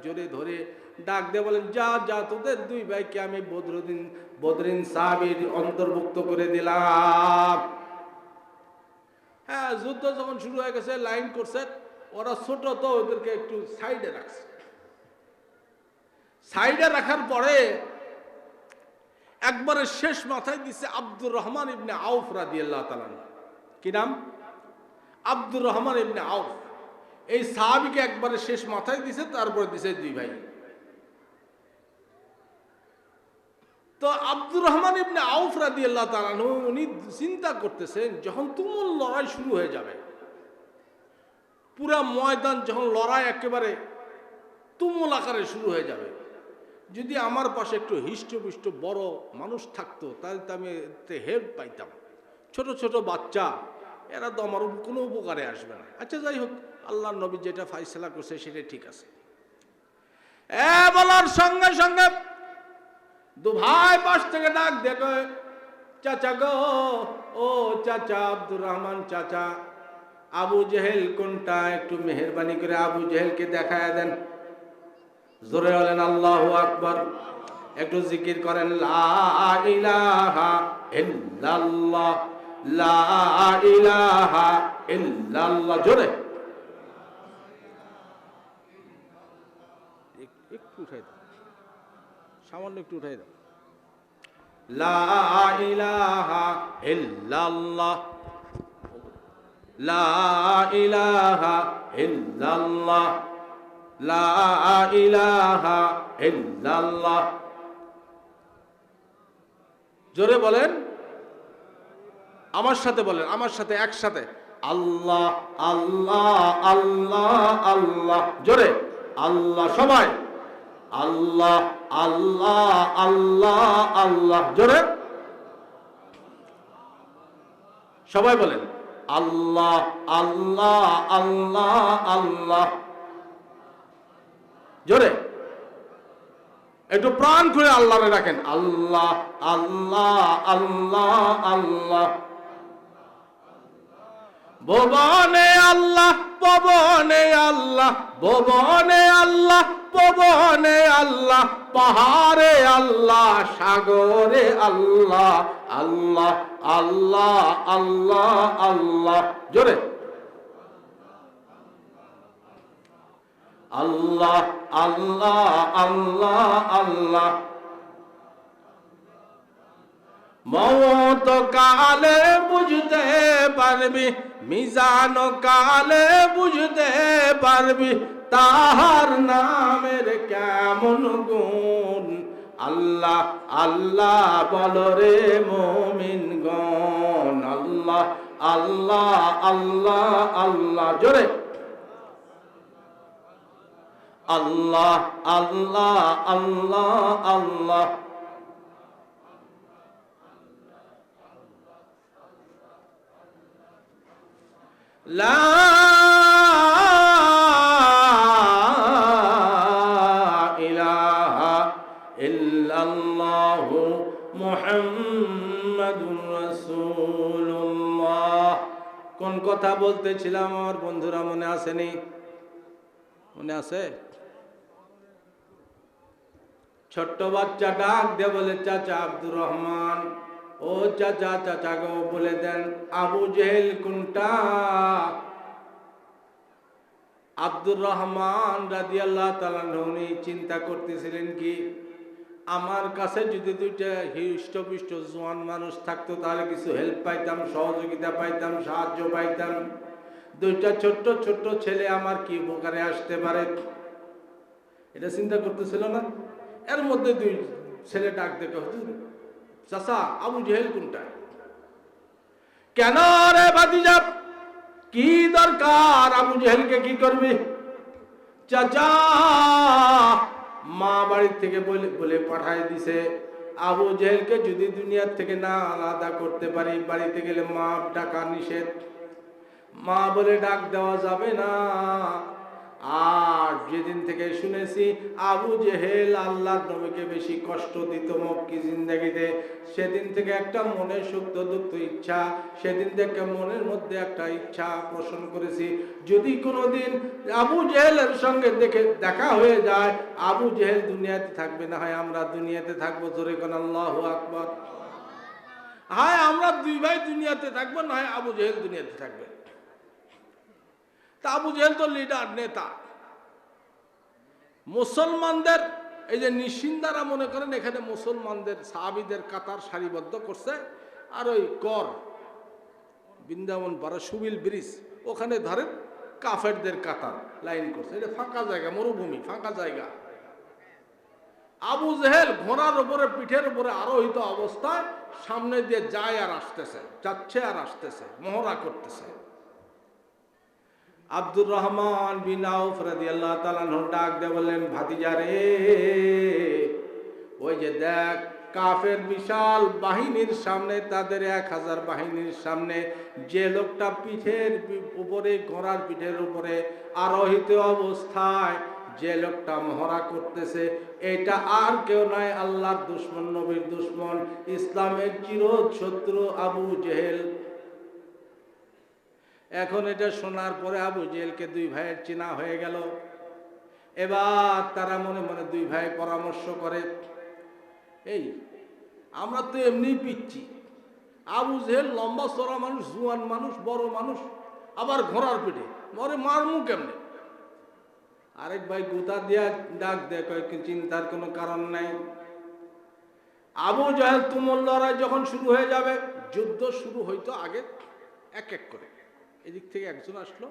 S1: জোরে ধরে ডাক দিয়ে বলেন, যা যা তোদের দুই ভাইকে আমি বদরিন সাহাবীর অন্তর্ভুক্ত করে দিলাম। হ্যাঁ, যুদ্ধ যখন শুরু হয়ে গেছে, লাইন করছে, ওরা ছোট তো ওদেরকে একটু সাইডে রাখছে। সাইডে রাখার পরে একবারে শেষ মাথায় দিছে আব্দুর রহমান ইবনে আউফ রাদিয়াল্লাহু তাআলা। কি নাম? আব্দুর রহমান ইবনে আউফ। এই সাহাবীকে একবারে শেষ মাথায় দিছে, তারপরে দিছে দুই ভাই। তো আব্দুর রহমান ইবনে আউফ রাদিয়াল্লাহু তাআলা উনি চিন্তা করতেছেন, যখন তুমুল লড়াই শুরু হয়ে যাবে, পুরা ময়দান যখন লড়াই একেবারে তুমুল আকারে শুরু হয়ে যাবে, যদি আমার পাশে একটু হিষ্টপুষ্ট বড় মানুষ থাকতো তাহলে তো আমি হেল্প পাইতাম। ছোট ছোট বাচ্চা, এরা তো আমার কোনো উপকারে আসবে না। আচ্ছা, যাই হোক, আল্লাহর নবী যেটা ফাইসলা করছে সেটা ঠিক আছে। বলার সঙ্গে সঙ্গে দু ভাই পাশ থেকে ডাক দেখো, চাচা গো, ও চাচা আব্দুর রহমান চাচা, আবু জেহেল কোনটা? একটু মেহেরবানি করে আবু জেহেলকে দেখায় দেন। জোরে বলেন আল্লাহু আকবার। একটু জিকির করেন, লা ইলাহা ইল্লাল্লাহ, লা ইলাহা ইল্লাল্লাহ। জোরে একটু উঠাই দাও, সামান্য একটু উঠাই দাও। লা ইলাহা ইল্লাল্লাহ, লা ইলাহা ইল্লাল্লাহ, লা ইলাহা ইল্লাল্লাহ। জোরে বলেন, আমার সাথে বলেন, আমার সাথে একসাথে, আল্লাহ আল্লাহ আল্লাহ আল্লাহ। জোরে আল্লাহ, সবাই আল্লাহ আল্লাহ আল্লাহ আল্লাহ। জোরে সবাই বলেন, আল্লাহ আল্লাহ আল্লাহ আল্লাহ। জোরে একটু প্রাণ খুলে আল্লাহরে রাখেন, আল্লাহ আল্লাহ আল্লাহ আল্লাহ। ভুবনে আল্লাহ, পবনে আল্লাহ, ভুবনে আল্লাহ, পবনে আল্লাহ, পাহাড়ে আল্লাহ, সাগরে আল্লাহ, আল্লাহ আল্লাহ আল্লাহ আল্লাহ। জোরে আল্লাহ আল্লাহ আল্লাহ আল্লাহ। মওত কালে বুঝতে পারবি, মিজান কালে বুঝতে পারবি, তাহার নামের কেমন গুণ। আল্লাহ আল্লাহ বল রে মুমিনগণ, আল্লাহ আল্লাহ আল্লাহ আল্লাহ। জোরে আল্লাহ আল্লাহ আল্লাহ আল্লাহ। লা ইলাহা ইল্লাল্লাহু মুহাম্মাদুর রাসূলুল্লাহ। কোন কথা বলতেছিলাম আমার বন্ধুরা, মনে আসেনি? মনে আছে? ছোট্ট বাচ্চা ডাক দিয়ে বলে, চাচা আব্দুর রহমান, ও চাচা, চাচা গো বলে দেন আবু জেহেল কোনটা? আব্দুর রহমান রাদিয়াল্লাহু তাআলা উনি চিন্তা করতেছিলেন কি, আমার কাছে যদি দুইটা হৃষ্টপুষ্ট জোয়ান মানুষ থাকতো তাহলে কিছু হেল্প পাইতাম, সহযোগিতা পাইতাম, সাহায্য পাইতাম। দুইটা ছোট্ট ছোট্ট ছেলে আমার কি উপকারে আসতে পারে, এটা চিন্তা করতেছিল না? এর মধ্যে দুই ছেলে ডাক দেখে, হুজুর চাচা আবু জেহেল কোনটা? কেন রে ভাতিজা, কি দরকার? আবু জেহেলকে কি করবি? চাচা মা বাড়ি থেকে বলে পাঠায় দিছে, আবু জেহেলকে যদি দুনিয়ার থেকে না আলাদা করতে পারি, বাড়িতে গেলে মা ডাকা নিষেধ। মা বলে ডাক দেওয়া যাবে না, আর যেদিন থেকে শুনেছি আবু জেহেল আল্লাহর নবীকে বেশি কষ্ট দিত মক্কি জিন্দেগিতে, সেদিন থেকে একটা মনে সুপ্ত দুঃখ ইচ্ছা, সেদিন থেকে মনের মধ্যে একটা ইচ্ছা পোষণ করেছি, যদি কোনোদিন আবু জেহেলের সঙ্গে দেখা হয়ে যায়, আবু জেহেল দুনিয়াতে থাকবে না হয় আমরা দুনিয়াতে থাকবো। জোরে কোন আল্লাহু আকবার। হয় আমরা দুই ভাই দুনিয়াতে থাকবো, না হয় আবু জেহেল দুনিয়াতে থাকবে। তা আবু জেহেল তো লিডার, নেতা। মুসলমানদের এই যে নিশিন্দারা মনে করেন এখানে মুসলমানদের সাহাবীদের কাতার সারিবদ্ধ করছে, আর ওই কর বৃন্দাবন পাড়া সুবিল ব্রিজ ওখানে ধরেন কাফেরদের কাতার লাইন করছে। এটা ফাঁকা জায়গা, মরুভূমি, ফাঁকা জায়গা। আবু জেহেল ঘোড়ার উপরে, পিঠের উপরে আরোহিত অবস্থায় সামনে দিয়ে যায় আর আসতেছে, যাচ্ছে আর আসতেছে, মহড়া করতেছে। আব্দুর রহমান বিন আউফ রাদিয়াল্লাহু তাআলা ডাক দিয়ে বললেন, ভাতিজা রে, ওই যে দেখ কাফের বিশাল বাহিনীর সামনে, তাদের 1000 বাহিনীর সামনে যে লোকটা পিঠের উপরে, ঘোড়ার পিঠের উপরে আরোহিত অবস্থায় যে লোকটা মহড়া করতেছে, এটা আর কেউ নয়, আল্লাহর দুশমন, নবীর দুশমন, ইসলামের চিরশত্রু আবু জেহেল। এখন এটা শোনার পরে আবু জেহেলকে দুই ভাইয়ের চেনা হয়ে গেল। এবার তারা মনে মনে দুই ভাই পরামর্শ করে, এই আমরা তো এমনি পিচ্ছি, আবু জেহেল লম্বা চড়া মানুষ, জুয়ান মানুষ, বড় মানুষ, আবার ঘোড়ার পিঠে, মরে মারমু কেমনে? আরেক ভাই গুতা দিয়া ডাক দেয়, কয়েক চিন্তার কোনো কারণ নাই। আবু জেহেল তুমুল লড়াই যখন শুরু হয়ে যাবে, যুদ্ধ শুরু হইতো আগে এক এক করে, এদিক থেকে একজন আসলো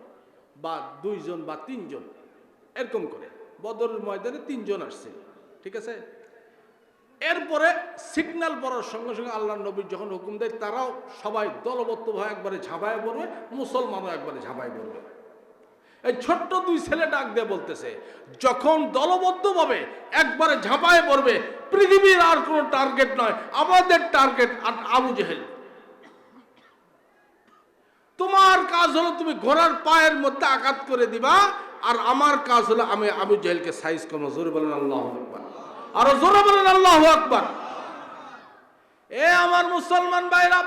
S1: বা দুইজন বা তিনজন, এরকম করে বদরের ময়দানে 3 জন আসছে, ঠিক আছে। এরপরে সিগন্যাল পড়ার সঙ্গে সঙ্গে আল্লাহ নবীর যখন হুকুম দেয়, তারাও সবাই দলবদ্ধ হয়ে একবারে ঝাঁপায় পড়বে, মুসলমানও একবারে ঝাঁপায় পড়বে। এই ছোট্ট 2 ছেলে ডাক দিয়ে বলতেছে, যখন দলবদ্ধভাবে একবারে ঝাঁপায় পড়বে, পৃথিবীর আর কোনো টার্গেট নয়, আমাদের টার্গেট আবু জেহেল। তোমার কাজ হলো তুমি ঘোড়ার পায়ের মধ্যে আঘাত করে দিবা, আর আমার কাজ হলো আমি আবু জেহেলকে সাইজ করবো। জোরে বলেন আল্লাহু আকবার, আরো জোরে বলেন আল্লাহু আকবার। এ আমার মুসলমান ভাইরা,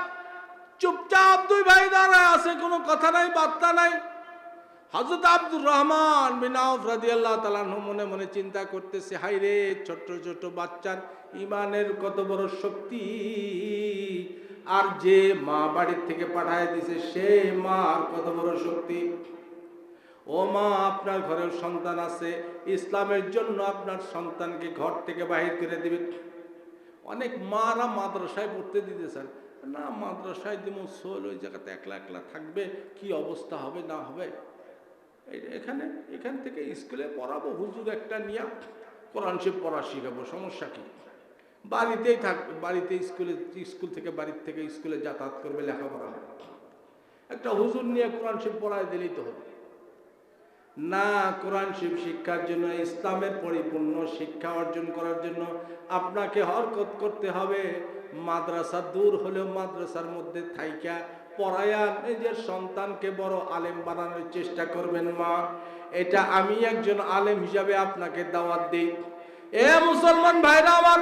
S1: চুপচাপ 2 ভাই দাঁড়ায় আছে, কোনো কথা নাই, বার্তা নাই। হযরত আব্দুর রহমান বিন আউফ রাদিয়াল্লাহু তাআলা মনে মনে চিন্তা করতেছে, হায় রে, ছোট ছোট বাচ্চার ইমানের কত বড় শক্তি, আর যে মা বাড়ির থেকে পাঠায় দিছে সে মার কত বড় শক্তি। ও মা, আপনার ঘরেও সন্তান আছে, ইসলামের জন্য আপনার সন্তানকে ঘর থেকে বাহির করে দিবেন। অনেক মারা মাদ্রাসায় পড়তে দিতেছেন না, মাদ্রাসায় যেমন সোল ওই জায়গাতে একলা একলা থাকবে, কি অবস্থা হবে না হবে। এখান থেকে স্কুলে পড়াবো, হুজুর একটা নিয়ে কোরআন শরীফ পড়া শিখাবো, সমস্যা কি? বাড়িতেই থাকবে, বাড়িতে স্কুল থেকে বাড়ির থেকে স্কুলে যাতায়াত করবে, লেখাপড়া হবে। একটা হুজুর নিয়ে কোরআন শরীফ পড়ায় দিলেই তো হবে না। কোরআন শরীফ শিক্ষার জন্য, ইসলামের পরিপূর্ণ শিক্ষা অর্জন করার জন্য আপনাকে হরকত করতে হবে। মাদ্রাসা দূর হলেও মাদ্রাসার মধ্যে থাইকা পড়ায়া নিজের সন্তানকে বড় আলেম বানানোর চেষ্টা করবেন মা। এটা আমি একজন আলেম হিসাবে আপনাকে দাওয়াত দিই। এ মুসলমান ভাইরা আমার,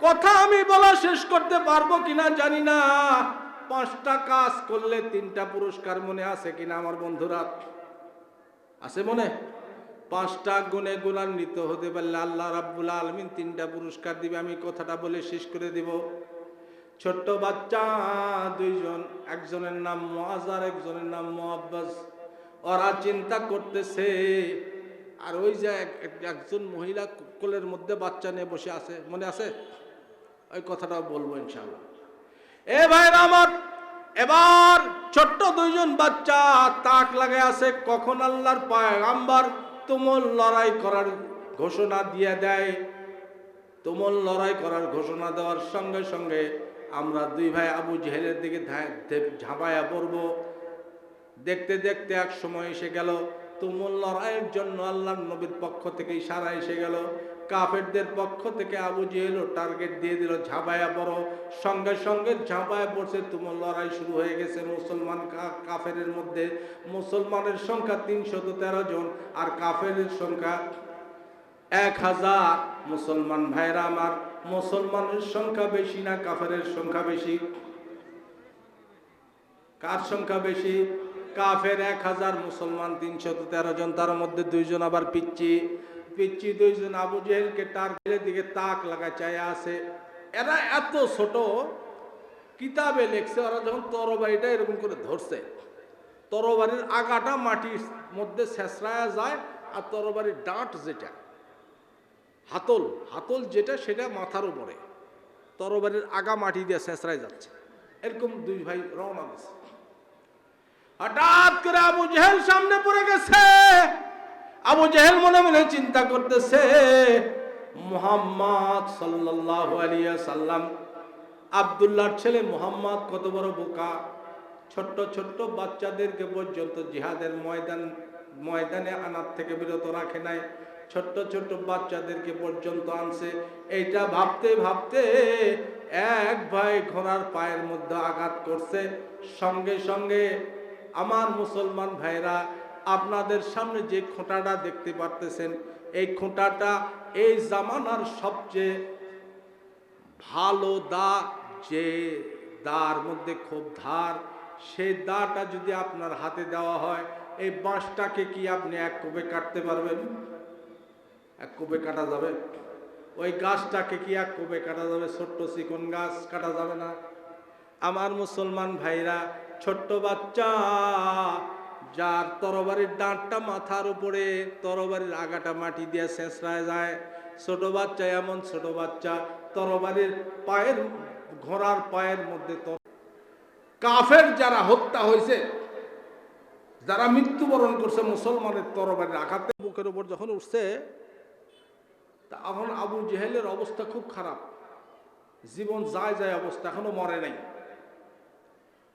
S1: কথা আমি বলা শেষ করতে পারবো কিনা জানি না। 5টা কাজ করলে 3টা পুরস্কার, মনে আছে কিনা আমার বন্ধুরা? আছে মনে? 5টা গুণে গুণান্বিত হতে পারলে আল্লাহ রাব্বুল আলামিন 3টা পুরস্কার দিবে। আমি কথাটা বলে শেষ করে দিব। ছোট্ট বাচ্চা 2 জন, একজনের নাম মুআজ আর একজনের নাম মুআব্বাস। ওরা চিন্তা করতেছে, আর ওই যে একজন মহিলা কোলের মধ্যে বাচ্চা নিয়ে বসে আছে, মনে আছে? ওই কথাটাও বলবো ইনশাআল্লাহ। এ ভাইরা আমার, এবার ছোট্ট 2 জন বাচ্চা তাক লাগে আছে, কখন আল্লাহর পয়গম্বর তুমুল লড়াই করার ঘোষণা দিয়ে দেয়। তুমুল লড়াই করার ঘোষণা দেওয়ার সঙ্গে সঙ্গে আমরা 2 ভাই আবু জেহেলের দিকে ঝাঁপায়া পড়ব। দেখতে দেখতে এক সময় এসে গেল, তুমুল লড়াইয়ের জন্য আল্লাহর নবীর পক্ষ থেকে ইশারা এসে গেল, কাফেরদের পক্ষ থেকে আবু জেহেল টার্গেট দিয়ে দিল, ঝাঁপায়া পড়ো। সঙ্গে সঙ্গে ঝাঁপায়া পড়ছে, তোমার লড়াই শুরু হয়ে গেছে মুসলমান কাফেরের মধ্যে। মুসলমানের সংখ্যা 313 জন আর কাফেরের সংখ্যা 1000। মুসলমান ভাইরা আমার, মুসলমানের সংখ্যা বেশি না কাফেরের সংখ্যা বেশি? কার সংখ্যা বেশি? কাফের 1000, মুসলমান 313 জন। তার মধ্যে 2 জন আবার পিচ্ছি 2 জন আবু জেহেলকে টার্গেটের দিকে তাক লাগা চায় আছে। এরা এত ছোট, কিতাবে লেখছে ওরা যখন তরবারিটা এরকম করে ধরছে, তরবারির আগাটা মাটির মধ্যে ছেঁচড়ায়া যায়, আর তরবারির ডাঁট যেটা হাতল যেটা সেটা মাথার উপরে, তরবারির আগা মাটি দিয়ে ছেঁচড়ায় যাচ্ছে। এরকম 2 ভাই রওনা দিচ্ছে। হঠাৎ করে আবু জেহেল সামনে পড়ে গেছে। আবু জেহেল মনে মনে চিন্তা করতেছে, মুহাম্মদ সাল্লাল্লাহু আলাইহি সাল্লাম, আব্দুল্লাহর ছেলে মুহাম্মদ কত বড় বোকা। ছোট্ট ছোট্ট বাচ্চাদেরকে পর্যন্ত জিহাদের ময়দানে আনার থেকে বিরত রাখে নাই, ছোট্ট ছোট্ট বাচ্চাদেরকে পর্যন্ত আনছে। এইটা ভাবতে ভাবতে এক ভাই ঘোড়ার পায়ের মধ্যে আঘাত করছে। সঙ্গে সঙ্গে আমার মুসলমান ভাইরা, আপনাদের সামনে যে খোঁটাটা দেখতে পারতেছেন, এই খোঁটাটা এই জামানার সবচেয়ে ভালো দা, যে দার মধ্যে খুব ধার, সেই দাটা যদি আপনার হাতে দেওয়া হয়, এই বাঁশটাকে কি আপনি এক কোপে কাটতে পারবেন? এক কোপে কাটা যাবে? ওই গাছটাকে কি এক কোপে কাটা যাবে? ছোট্ট চিকন গাছ কাটা যাবে না। আমার মুসলমান ভাইরা, ছোট্ট বাচ্চা যার তরবারির ডাঁটটা মাথার উপরে, তরবারির আগাটা মাটি দিয়ে ছেঁচড়ায় যায়, ছোট বাচ্চা, এমন ছোট বাচ্চা তরবারির পায়ের, ঘোড়ার পায়ের মধ্যে। কাফের যারা হত্যা হয়েছে, যারা মৃত্যুবরণ করছে মুসলমানের তরবারির আঘাতে, বুকের উপর যখন উঠছে, তখন আবু জেহেলের অবস্থা খুব খারাপ, জীবন যায় যায় অবস্থা, এখনো মরে নাই।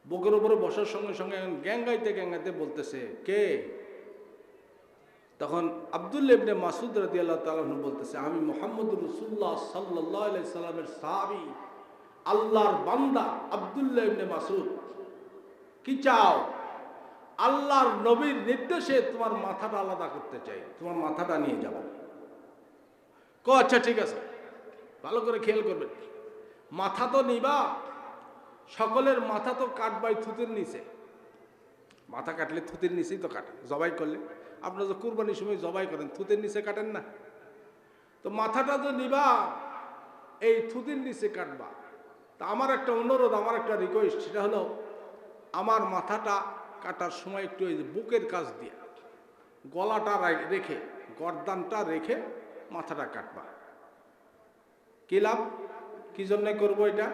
S1: বুকের উপরে বসার সঙ্গে সঙ্গে গ্যাঙ্গাইতে বলতেছে, কে? তখন আব্দুল্লাহ ইবনে মাসউদ রাদিয়াল্লাহু তাআলা আনহু বলতেছে, আমি মুহাম্মদুর রাসূলুল্লাহ সাল্লাল্লাহু আলাইহি সাল্লামের সাহাবী, আল্লাহর বান্দা আব্দুল্লাহ ইবনে মাসউদ। কি চাও? আল্লাহর নবীর নির্দেশে তোমার মাথাটা আলাদা করতে চাই, তোমার মাথাটা নিয়ে যাব। আচ্ছা ঠিক আছে, ভালো করে খেয়াল করবেন, মাথা তো নিবা, সকলের মাথা তো কাটবাই থুতির নিচে। মাথা কাটলে থুতির নিচেই তো কাটে, জবাই করলে। আপনারা যে কুরবানির সময় জবাই করেন, থুতির নিচে কাটেন না? তো মাথাটা তো নিবা, এই থুতির নিচে কাটবা। তা আমার একটা অনুরোধ, আমার একটা রিকোয়েস্ট, সেটা হলো আমার মাথাটা কাটার সময় একটু এই যে বুকের কাছ দিয়ে গলাটা রেখে, গর্দানটা রেখে মাথাটা কাটবা। কি লাভ? কি জন্যে করবো এটা?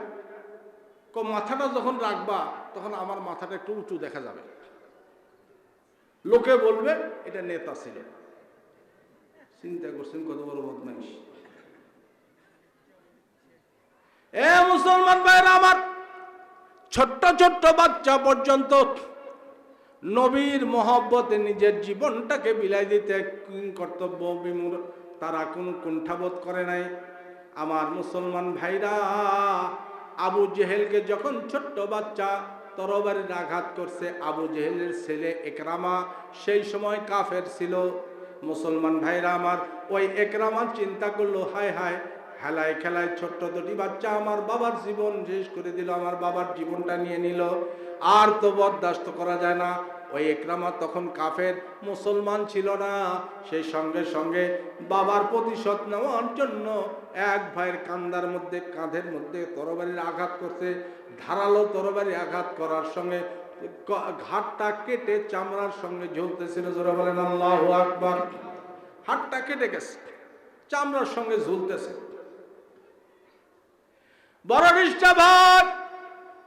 S1: মাথাটা যখন রাখবা, তখন আমার মাথাটা একটু উঁচু দেখা যাবে, লোকে বলবে এটা নেতা ছিল। চিন্তা করছেন কত বড় বদমাইশ। এ মুসলমান ভাইরা আমার, ছোট্ট ছোট্ট বাচ্চা পর্যন্ত নবীর মহব্বতে নিজের জীবনটাকে বিলাই দিতে কর্তব্য বিমূঢ়, তারা কোনো কুণ্ঠাবোধ করে নাই। আমার মুসলমান ভাইরা, আবু জেহেলকে যখন ছোট্ট বাচ্চা তরবারির আঘাত করছে, আবু জেহেলের ছেলে একরামা সেই সময় কাফের ছিল। মুসলমান ভাইরা আমার, ওই একরামা চিন্তা করলো, হায় হায়, খেলায় খেলায় ছোট্ট দুটি বাচ্চা আমার বাবার জীবন শেষ করে দিল, আমার বাবার জীবনটা নিয়ে নিল, আর তো বরদাস্ত করা যায় না। ওই একরামা তখন কাফের, মুসলমান ছিল না। সেই সঙ্গে সঙ্গে বাবার প্রতিশোধ নেওয়ার জন্য এক ভাইয়ের কাঁধের মধ্যে তরবারির আঘাত করছে। ধারালো তরবারি আঘাত করার সঙ্গে ঘাটটা কেটে চামড়ার সঙ্গে ঝুলতেছিল। জোরে বলেন আল্লাহু আকবার। হাতটা কেটে গেছে, চামড়ার সঙ্গে ঝুলতেছে। বড় নিষ্ঠাবান,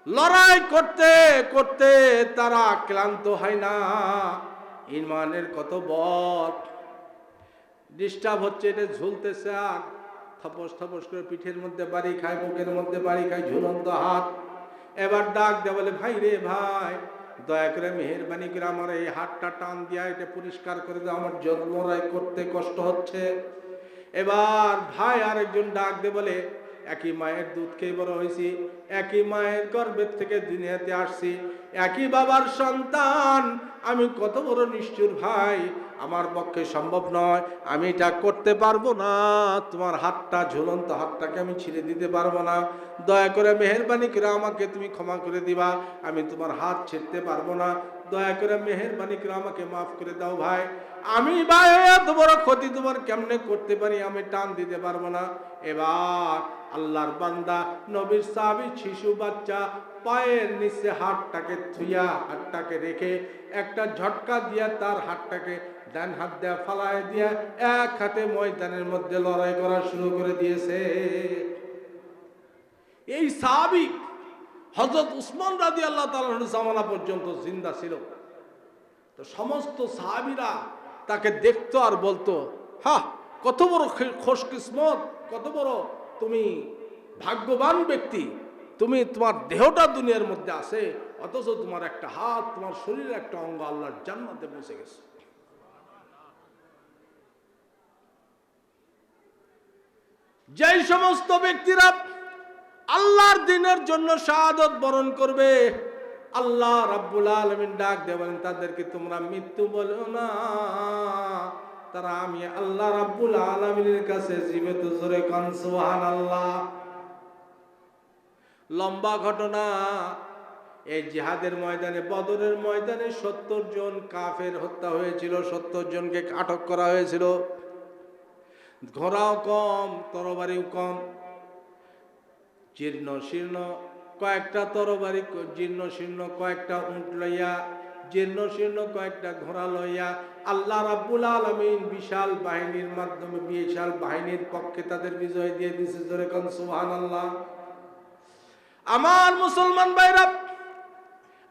S1: লড়াই করতে করতে তারা ক্লান্ত হয় না। ইমানের কত বল, ডিস্টার্ব হচ্ছে, এটা ঝুলতেছে আর থপস থপস করে পিঠের মধ্যে বাড়ি খায়, বুকের মধ্যে বাড়ি খায়, ঝুলন্ত হাত। এবার ডাক দেয়, বলে ভাই রে ভাই, দয়া করে মেহেরবানি করে আমার এই হাতটা টান দিয়া এটা পরিষ্কার করে দাও, আমার জন্মরাই করতে কষ্ট হচ্ছে। এবার ভাই আরেকজন ডাক দে বলে, একই মায়ের দুধ খেয়ে বড় হয়েছি, একই মায়ের গর্ভের থেকে দুনিয়াতে আসছি, একই বাবার সন্তান, আমি কত বড় নিষ্ঠুর ভাই, আমার পক্ষে সম্ভব নয়, আমি এটা করতে পারবো না, তোমার হাতটা, ঝুলন্ত হাতটাকে আমি ছিঁড়ে দিতে পারবো না, দয়া করে মেহেরবানি করে আমাকে তুমি ক্ষমা করে দিবা, আমি তোমার হাত ছিঁড়তে পারবো না, দয়া করে মেহেরবানি করে আমাকে মাফ করে দাও ভাই, আমি ভাই এত বড় ক্ষতি তোমার কেমনে করতে পারি, আমি টান দিতে পারবো না। এবার আল্লাহর বান্দা নবীর সাহাবী শিশু বাচ্চা পায়ের নিচে হাতটাকে থুইয়া, হাতটাকে রেখে একটা ঝটকা দিয়া তার হাতটাকে ডান হাত দেয়া ফালায় দিয়া এক হাতে ময়দানের মধ্যে লড়াই করা শুরু করে দিয়েছে। এই সাহাবী হযরত উসমান রাদিয়াল্লাহু তাআলা জামানা পর্যন্ত জিন্দা ছিল। তো সমস্ত সাহাবীরা তাকে দেখতো আর বলতো, হ্যাঁ, কত বড় খুশকিসমত, কত বড় তুমি ভাগ্যবান ব্যক্তি, তুমি তোমার দেহটা দুনিয়ার মধ্যে আছে, অথচ তোমার একটা হাত, তোমার শরীরের একটা অঙ্গ আল্লাহর জান্নাতে পৌঁছে গেছে। যেই সমস্ত ব্যক্তিরা আল্লাহর দ্বীনের জন্য শাহাদাত বরণ করবে, আল্লাহ রাব্বুল আলামিন ডাক দেবেন তাদেরকে তোমরা মৃত্যু বলো না, তারা আমি আল্লাহ রাব্বুল আলামিনের কাছে জীবিত। জোরে কান সুবহানাল্লাহ। লম্বা ঘটনা, এই জিহাদের ময়দানে, বদরের ময়দানে 70 জন কাফের হত্যা হয়েছিল, 70 জনকে আটক করা হয়েছিল। ঘোড়াও কম, তরবারিও কম, জীর্ণ শীর্ণ কয়েকটা তরবারি, জীর্ণ শীর্ণ কয়েকটা উট লইয়া, জীর্ণ শীর্ণ কয়েকটা ঘোড়া লইয়া আল্লাহ রাব্বুল আলামিন বিশাল বাহিনীর মাধ্যমে, বিশাল বাহিনীর পক্ষে তাদের বিজয় দিয়ে দিয়েছে। জোরে কোন সুবহানাল্লাহ। আমার মুসলমান ভাইরা,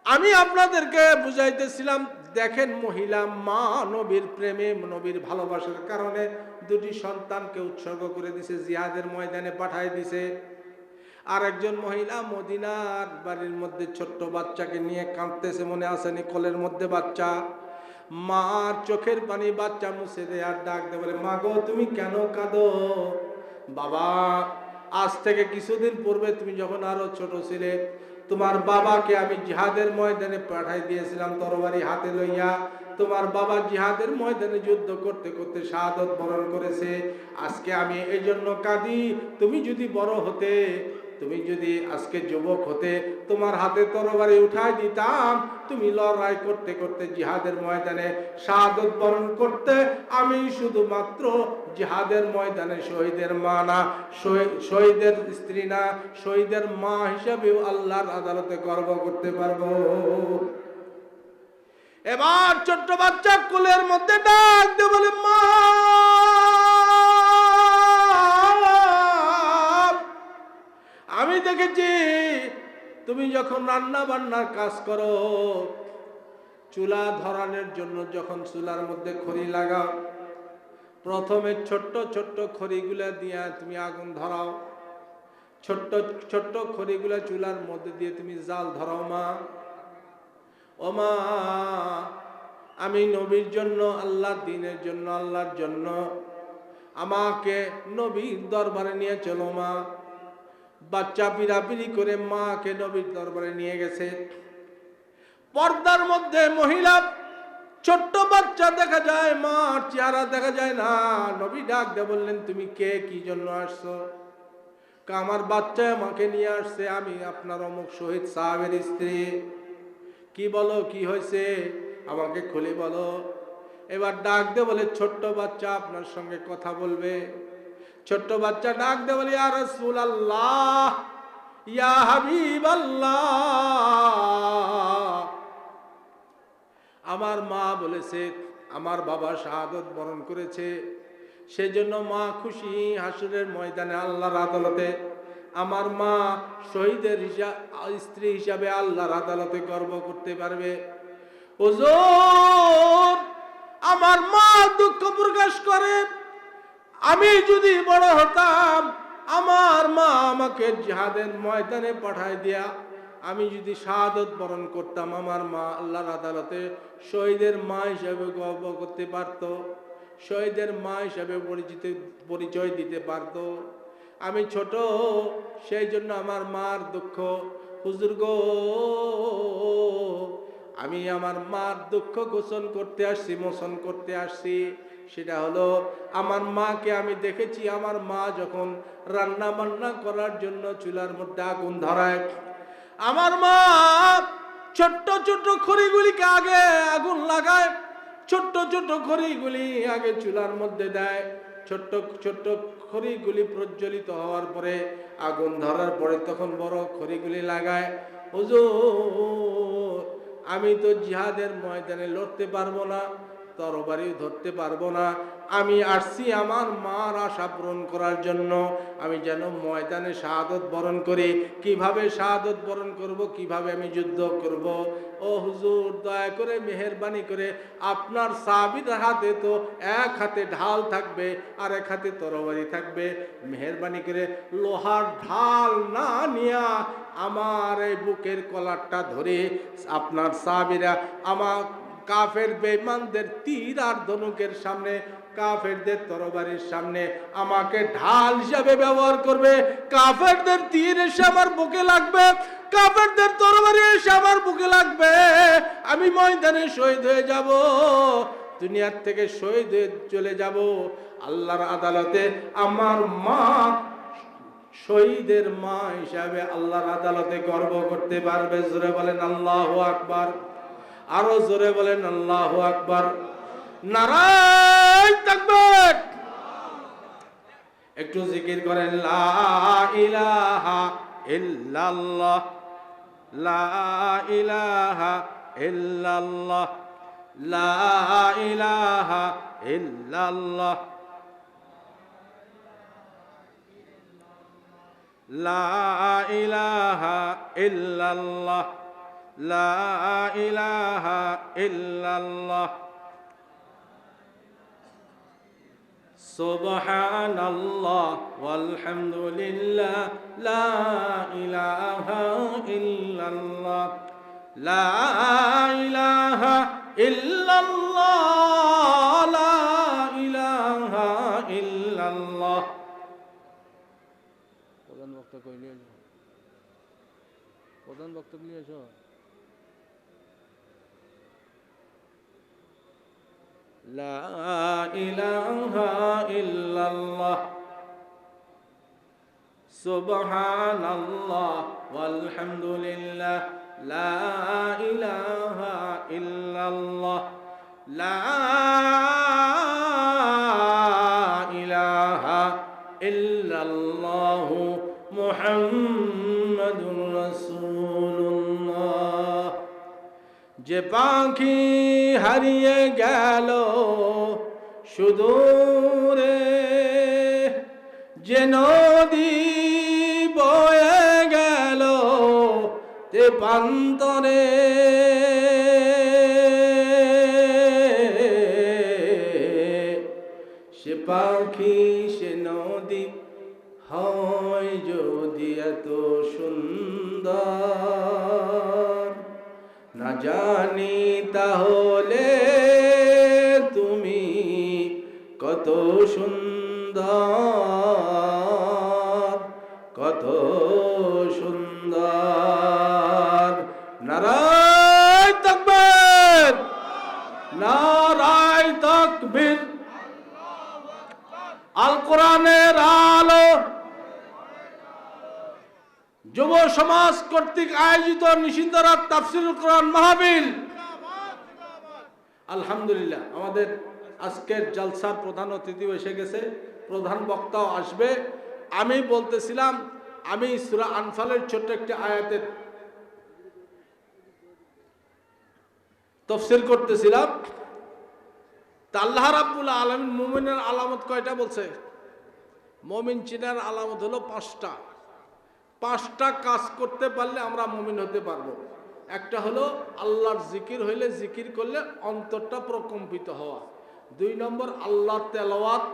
S1: আমি আপনাদেরকে বুঝাইতেছিলাম, দেখেন মহিলা মা নবীর প্রেমে, নবীর ভালোবাসার কারণে দুটি সন্তানকে উৎসর্গ করে দিছে, জিহাদের ময়দানে পাঠায় দিছে। আর একজন মহিলা মদিনার বাড়ির মধ্যে ছোট্ট বাচ্চাকে নিয়ে কাঁদতেছে, মনে আসেনি, কোলের মধ্যে বাচ্চা, মার চোখের পানি বাচ্চা মুছে দেয় আর ডাক দেয়, বলে, মা গো তুমি কেন কাঁদো? বাবা, আজ থেকে কিছুদিন পূর্বে তুমি যখন আরো ছোট ছিলে, তোমার বাবাকে আমি জিহাদের ময়দানে পাঠাই দিয়েছিলাম তরবারি হাতে লইয়া, তোমার বাবা জিহাদের ময়দানে যুদ্ধ করতে করতে শাহাদাত বরণ করেছে। আজকে আমি এই জন্য কাঁদি, তুমি যদি বড় হতে, তুমি যদি আজকে যুবক হতে, তোমার হাতে তরবারি উঠাই দিতাম, তুমি লড়াই করতে করতে জিহাদের ময়দানে শাহাদাত বরণ করতে, আমি শুধুমাত্র জিহাদের ময়দানে শহীদের মা না, শহীদের স্ত্রী না, শহীদের মা হিসাবেও আল্লাহর আদালতে গর্ব করতে পারবো। এবার ছোট্ট বাচ্চা কোলের মধ্যে ডাক দিয়ে বলে, মা আমি দেখেছি তুমি যখন রান্না বান্নার কাজ করো, চুলা ধরানোর জন্য যখন চুলার মধ্যে খড়ি লাগাও, প্রথমে ছোট্ট ছোট্ট খড়িগুলা দিয়া তুমি আগুন ধরাও, ছোট্ট ছোট্ট খড়িগুলা চুলার মধ্যে দিয়ে তুমি জাল ধরাও। মা, ও মা, আমি নবীর জন্য, আল্লাহর দ্বীনের জন্য, আল্লাহর জন্য আমাকে নবীর দরবারে নিয়ে চলো মা। বাচ্চা পিরাপিরি করে মাকে নবীর দরবারে নিয়ে গেছে। পর্দার মধ্যে মহিলা, ছোট্ট বাচ্চা দেখা যায়, মার চেহারা দেখা যায় না। নবী ডাক দিয়ে বললেন, তুমি কে, কি জন্য আসছো? আমার বাচ্চা আমাকে নিয়ে আসছে, আমি আপনার অমুক শহীদ সাহাবের স্ত্রী। কি বলো, কি হয়েছে, আমাকে খুলে বলো। এবার ডাক দে বলে, ছোট্ট বাচ্চা আপনার সঙ্গে কথা বলবে। ছোট্ট বাচ্চা ডাক দে বলে, ইয়া রাসূলুল্লাহ, ইয়া হাবিবাল্লাহ, আমার মা বলেছে আমার বাবা শাহাদাত বরণ করেছে, সেজন্য মা খুশি, হাসরের ময়দানে আল্লাহর আদালতে আমার মা শহীদের স্ত্রী হিসাবে আল্লাহর আদালতে গর্ব করতে পারবে। হুজুর, আমার মা দুঃখ প্রকাশ করে, আমি যদি বড় হতাম, আমার মা আমাকে জিহাদের ময়দানে পাঠায় দিয়া আমি যদি শাহাদাত বরণ করতাম, আমার মা আল্লাহর আদালতে শহীদের মা হিসেবে গর্ব করতে পারত। শহীদের মা হিসাবে পরিচয় দিতে পারতো। আমি ছোট, সেই জন্য আমার মার দুঃখ। হুজুর গো, আমি আমার মার দুঃখ গোসল করতে আসছি, মোচন করতে আসছি। সেটা হলো, আমার মাকে আমি দেখেছি, আমার মা যখন রান্না বান্না করার জন্য চুলার মধ্যে আগুন ধরায়, আমার মা ছোট্ট ছোট্ট খড়িগুলিকে আগে আগুন লাগায়, ছোট্ট ছোট্ট খড়িগুলি আগে চুলার মধ্যে দেয়। ছোট্ট ছোট্ট খড়িগুলি প্রজ্বলিত হওয়ার পরে, আগুন ধরার পরে তখন বড় খড়িগুলি লাগায়। হুজুর, আমি তো জিহাদের ময়দানে লড়তে পারবো না, তরবারি ধরতে পারবো না। আমি আসছি আমার মার আশা পূরণ করার জন্য। আমি যেন ময়দানে শাহাদত বরণ করি। কিভাবে শাহাদত বরণ করব, কিভাবে আমি যুদ্ধ করব? ও হুজুর, দয়া করে মেহেরবানি করে, আপনার সাহাবীর হাতে তো এক হাতে ঢাল থাকবে আর এক হাতে তরবারি থাকবে, মেহেরবানি করে লোহার ঢাল না নিয়া আমার এই বুকের কলারটা ধরে আপনার সাহাবীরা আমার কাফের বেঈমানদের তীর আর ধনুকের সামনে, কাফেরদের তরবারির সামনে আমাকে ঢাল হিসাবে ব্যবহার করবে। কাফেরদের তীর এসে আমার বুকে লাগবে, কাফেরদের তরবারি এসে আমার বুকে লাগবে, আমি ময়দানে শহীদ হয়ে যাব, দুনিয়ার থেকে শহীদ হয়ে চলে যাব। আল্লাহর আদালতে আমার মা শহীদের মা হিসাবে আল্লাহর আদালতে গর্ব করতে পারবে। জোরে বলেন আল্লাহু আকবার। আরো জোরে বলেন আল্লাহু আকবার। নারায়ে তাকবীর। একটু জিকির করেন, লা ইলাহা ইল্লাল্লাহ, লা ইলাহা ইল্লাল্লাহ, লা ইলাহা ইল্লাল্লাহ, লা ইলাহা ইল্লাল্লাহ, লা ইলাহা ইল্লাল্লাহ, সুবহানাল্লাহ ওয়ালহামদুলিল্লাহ, লা ইলাহা ইল্লাল্লাহ, লা ইলাহা ইল্লাল্লাহ, লা ইলাহা ইল্লাল্লাহ। প্রধান বক্তা কই নিয়ে এসো, প্রধান বক্তা নিয়ে এসো। লা ইলাহা ইল্লাল্লাহ, সুবহানাল্লাহ ওয়ালহামদুলিল্লাহ, লা ইলাহা ইল্লাল্লাহ, লা ইলাহা ইল্লাল্লাহু মুহাম্মাদুর রাসূলুল্লাহ। যে পাখি হারিয়ে গেল সুদূরে, যে নদী বয়ে গেল তেপান্তরে, সে পাখি সে নদী হয় যদি এত সুন্দর, না জানি তাহলে তুমি কত সুন্দর, কত সুন্দর। নারায়ে তাকবীর, নারায়ে তাকবীর। আল কোরআনের আলো যুব সমাজ কর্তৃক আয়োজিত নিষিদ্ধ রাত তাফসীরুল কোরআন মাহফিল। আলহামদুলিল্লাহ, আমাদের আজকের জলসার প্রধান অতিথি এসে গেছে, প্রধান বক্তাও আসবে। আমি বলতেছিলাম, আমি সূরা আনফালের ছোট্ট একটি আয়াতের তাফসীর করতেছিলাম। তা আল্লাহ রাব্বুল আলামিন মুমিনের আলামত কয়টা বলছে? মুমিন চিনার আলামত হলো পাঁচটা। পাঁচটা কাজ করতে পারলে আমরা মুমিন হতে পারবো। একটা হলো আল্লাহর জিকির হইলে, জিকির করলে অন্তরটা প্রকম্পিত হওয়া। 2 নম্বর আল্লাহর তেলাওয়াত,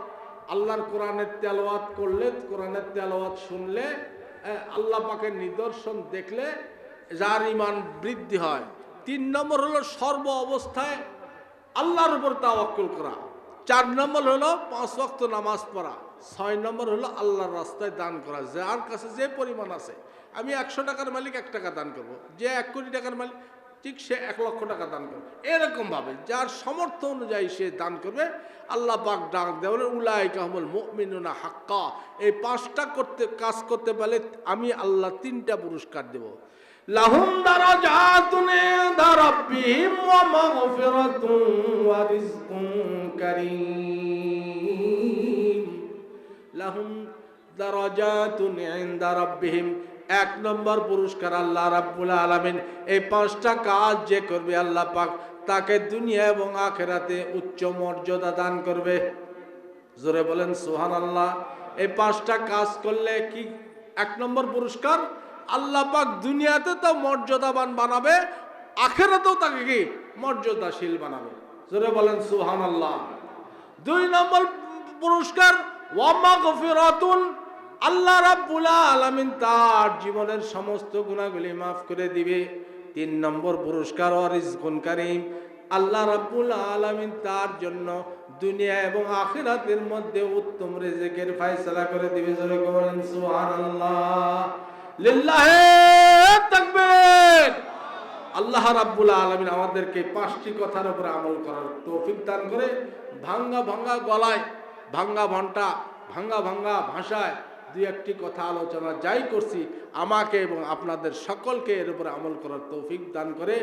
S1: আল্লাহর কোরআনের তেলাওয়াত করলে, কোরআনের তেলাওয়াত শুনলে, আল্লাহ পাকের নিদর্শন দেখলে যার ঈমান বৃদ্ধি হয়। 3 নম্বর হলো সর্ব অবস্থায় আল্লাহর উপর তাওয়াক্কুল করা। 4 নম্বর হলো 5 ওয়াক্ত নামাজ পড়া, 6 নম্বর হলো আল্লাহর রাস্তায় দান করা। যার কাছে যে পরিমাণ আছে, আমি 100 টাকার মালিক 1 টাকা দান করব, যে 1 কোটি টাকার মালিক ঠিক সে 1 লক্ষ টাকা দান করবে। এরকম ভাবে যার সামর্থ্য অনুযায়ী সে দান করবে। আল্লাহ পাক ডাক দেওয়ার উলাইকা হুমুল মুমিনুনা হাক্কা। এই 5টা কাজ করতে পারলে আমি আল্লাহ 3টা পুরস্কার দেব। লাহুম দারাজাতুন ইনদা রাব্বিহিম ওয়া মাগফিরাতুন ওয়া রিজকুন কারীম। লাহুম দারাজাতুন ইনদা রাব্বিহিম, 1 নম্বর পুরস্কার আল্লাহ রাব্বুল আলামিন এই 5টা কাজ যে করবে আল্লাহ পাক তাকে দুনিয়া এবং আখিরাতে উচ্চ মর্যাদা দান করবে। জোরে বলেন সুবহানাল্লাহ। এই 5টা কাজ করলে কি 1 নম্বর পুরস্কার, আল্লাহ পাক দুনিয়াতে তো মর্যাদাবান বানাবে, আখিরাতেও তাকে কি মর্যাদাশীল বানাবে। জোরে বলেন সুবহানাল্লাহ। 2 নম্বর পুরস্কার ওয়া মাগফিরাতুন, আল্লাহ রাব্বুল আলামিন তার জীবনের সমস্ত গুনাহগুলি মাফ করে দিবে। 3 নম্বর পুরস্কার ওয়া রিজকুন কারীম, আল্লাহ রাব্বুল আলামিন তার জন্য দুনিয়া এবং আখিরাতের মধ্যে উত্তম রিজিকের ফয়সালা করে দিবে। জোরে বলেন সুবহানাল্লাহ। লিল্লাহি তাকবীর। আল্লাহ রাব্বুল আলামিন আমাদেরকে 5টি কথার উপর আমল করার তৌফিক দান করে। ভাঙ্গা ভাঙ্গা গলায়, ভাঙ্গা ঘন্টা, ভাঙ্গা ভাঙ্গা ভাষায় 2-1টি কথা আলোচনা যাই করছি, আমাকে এবং আপনাদের সকলকে এর উপর আমল করার তৌফিক দান করে।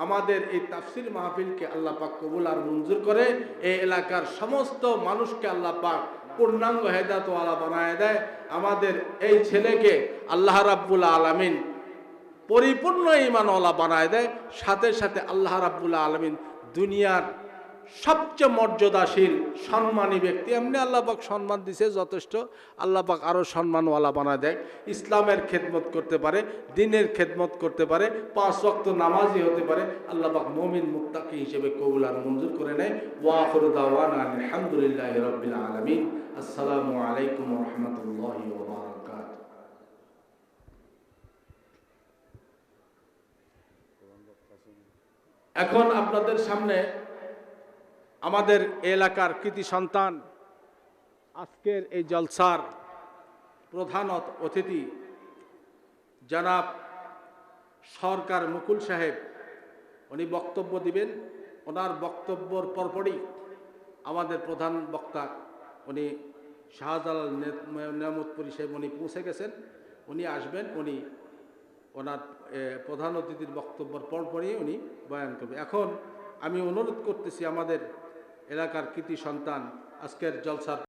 S1: আমাদের এই তাফসীর মাহফিলকে আল্লাহ পাক কবুল আর মঞ্জুর করে। এই এলাকার সমস্ত মানুষকে আল্লাহ পাক পূর্ণাঙ্গ হেদায়েতওয়ালা বানায় দেয়। আমাদের এই ছেলেকে আল্লাহ রাব্বুল আলামিন পরিপূর্ণ ঈমানওয়ালা বানায় দেয়। সাথে সাথে আল্লাহ রাব্বুল আলামিন দুনিয়ার সবচেয়ে মর্যাদাশীল সম্মানী ব্যক্তি, এমনি আল্লাহ পাক সম্মান দিছে যথেষ্ট, আল্লাহ পাক আরও সম্মানওয়ালা বানায় দেয়। ইসলামের খেদমত করতে পারে, দ্বীনের খেদমত করতে পারে, 5 ওয়াক্ত নামাজি হতে পারে। আল্লাহ পাক মুমিন মুত্তাকি হিসেবে কবুল আর মঞ্জুর করে নেয়। ওয়া আখিরু দাওয়ানা আলহামদুলিল্লাহি রাব্বিল আলামিন। আসসালামু আলাইকুম ওয়া রাহমাতুল্লাহি ওয়া বারাকাতুহু। এখন আপনাদের সামনে আমাদের এলাকার কৃতি সন্তান, আজকের এই জলসার প্রধান অতিথি জনাব সরকার মুকুল সাহেব, উনি বক্তব্য দিবেন। ওনার বক্তব্যর পরপরই আমাদের প্রধান বক্তা উনি শাহজালাল নেয়ামতপুরী সাহেব উনি পৌঁছে গেছেন, উনি আসবেন। উনি ওনার প্রধান অতিথির বক্তব্যের পরপরই উনি বয়ান করবে। এখন আমি অনুরোধ করতেছি আমাদের এলাকার কৃতি সন্তান, আজকের জলসার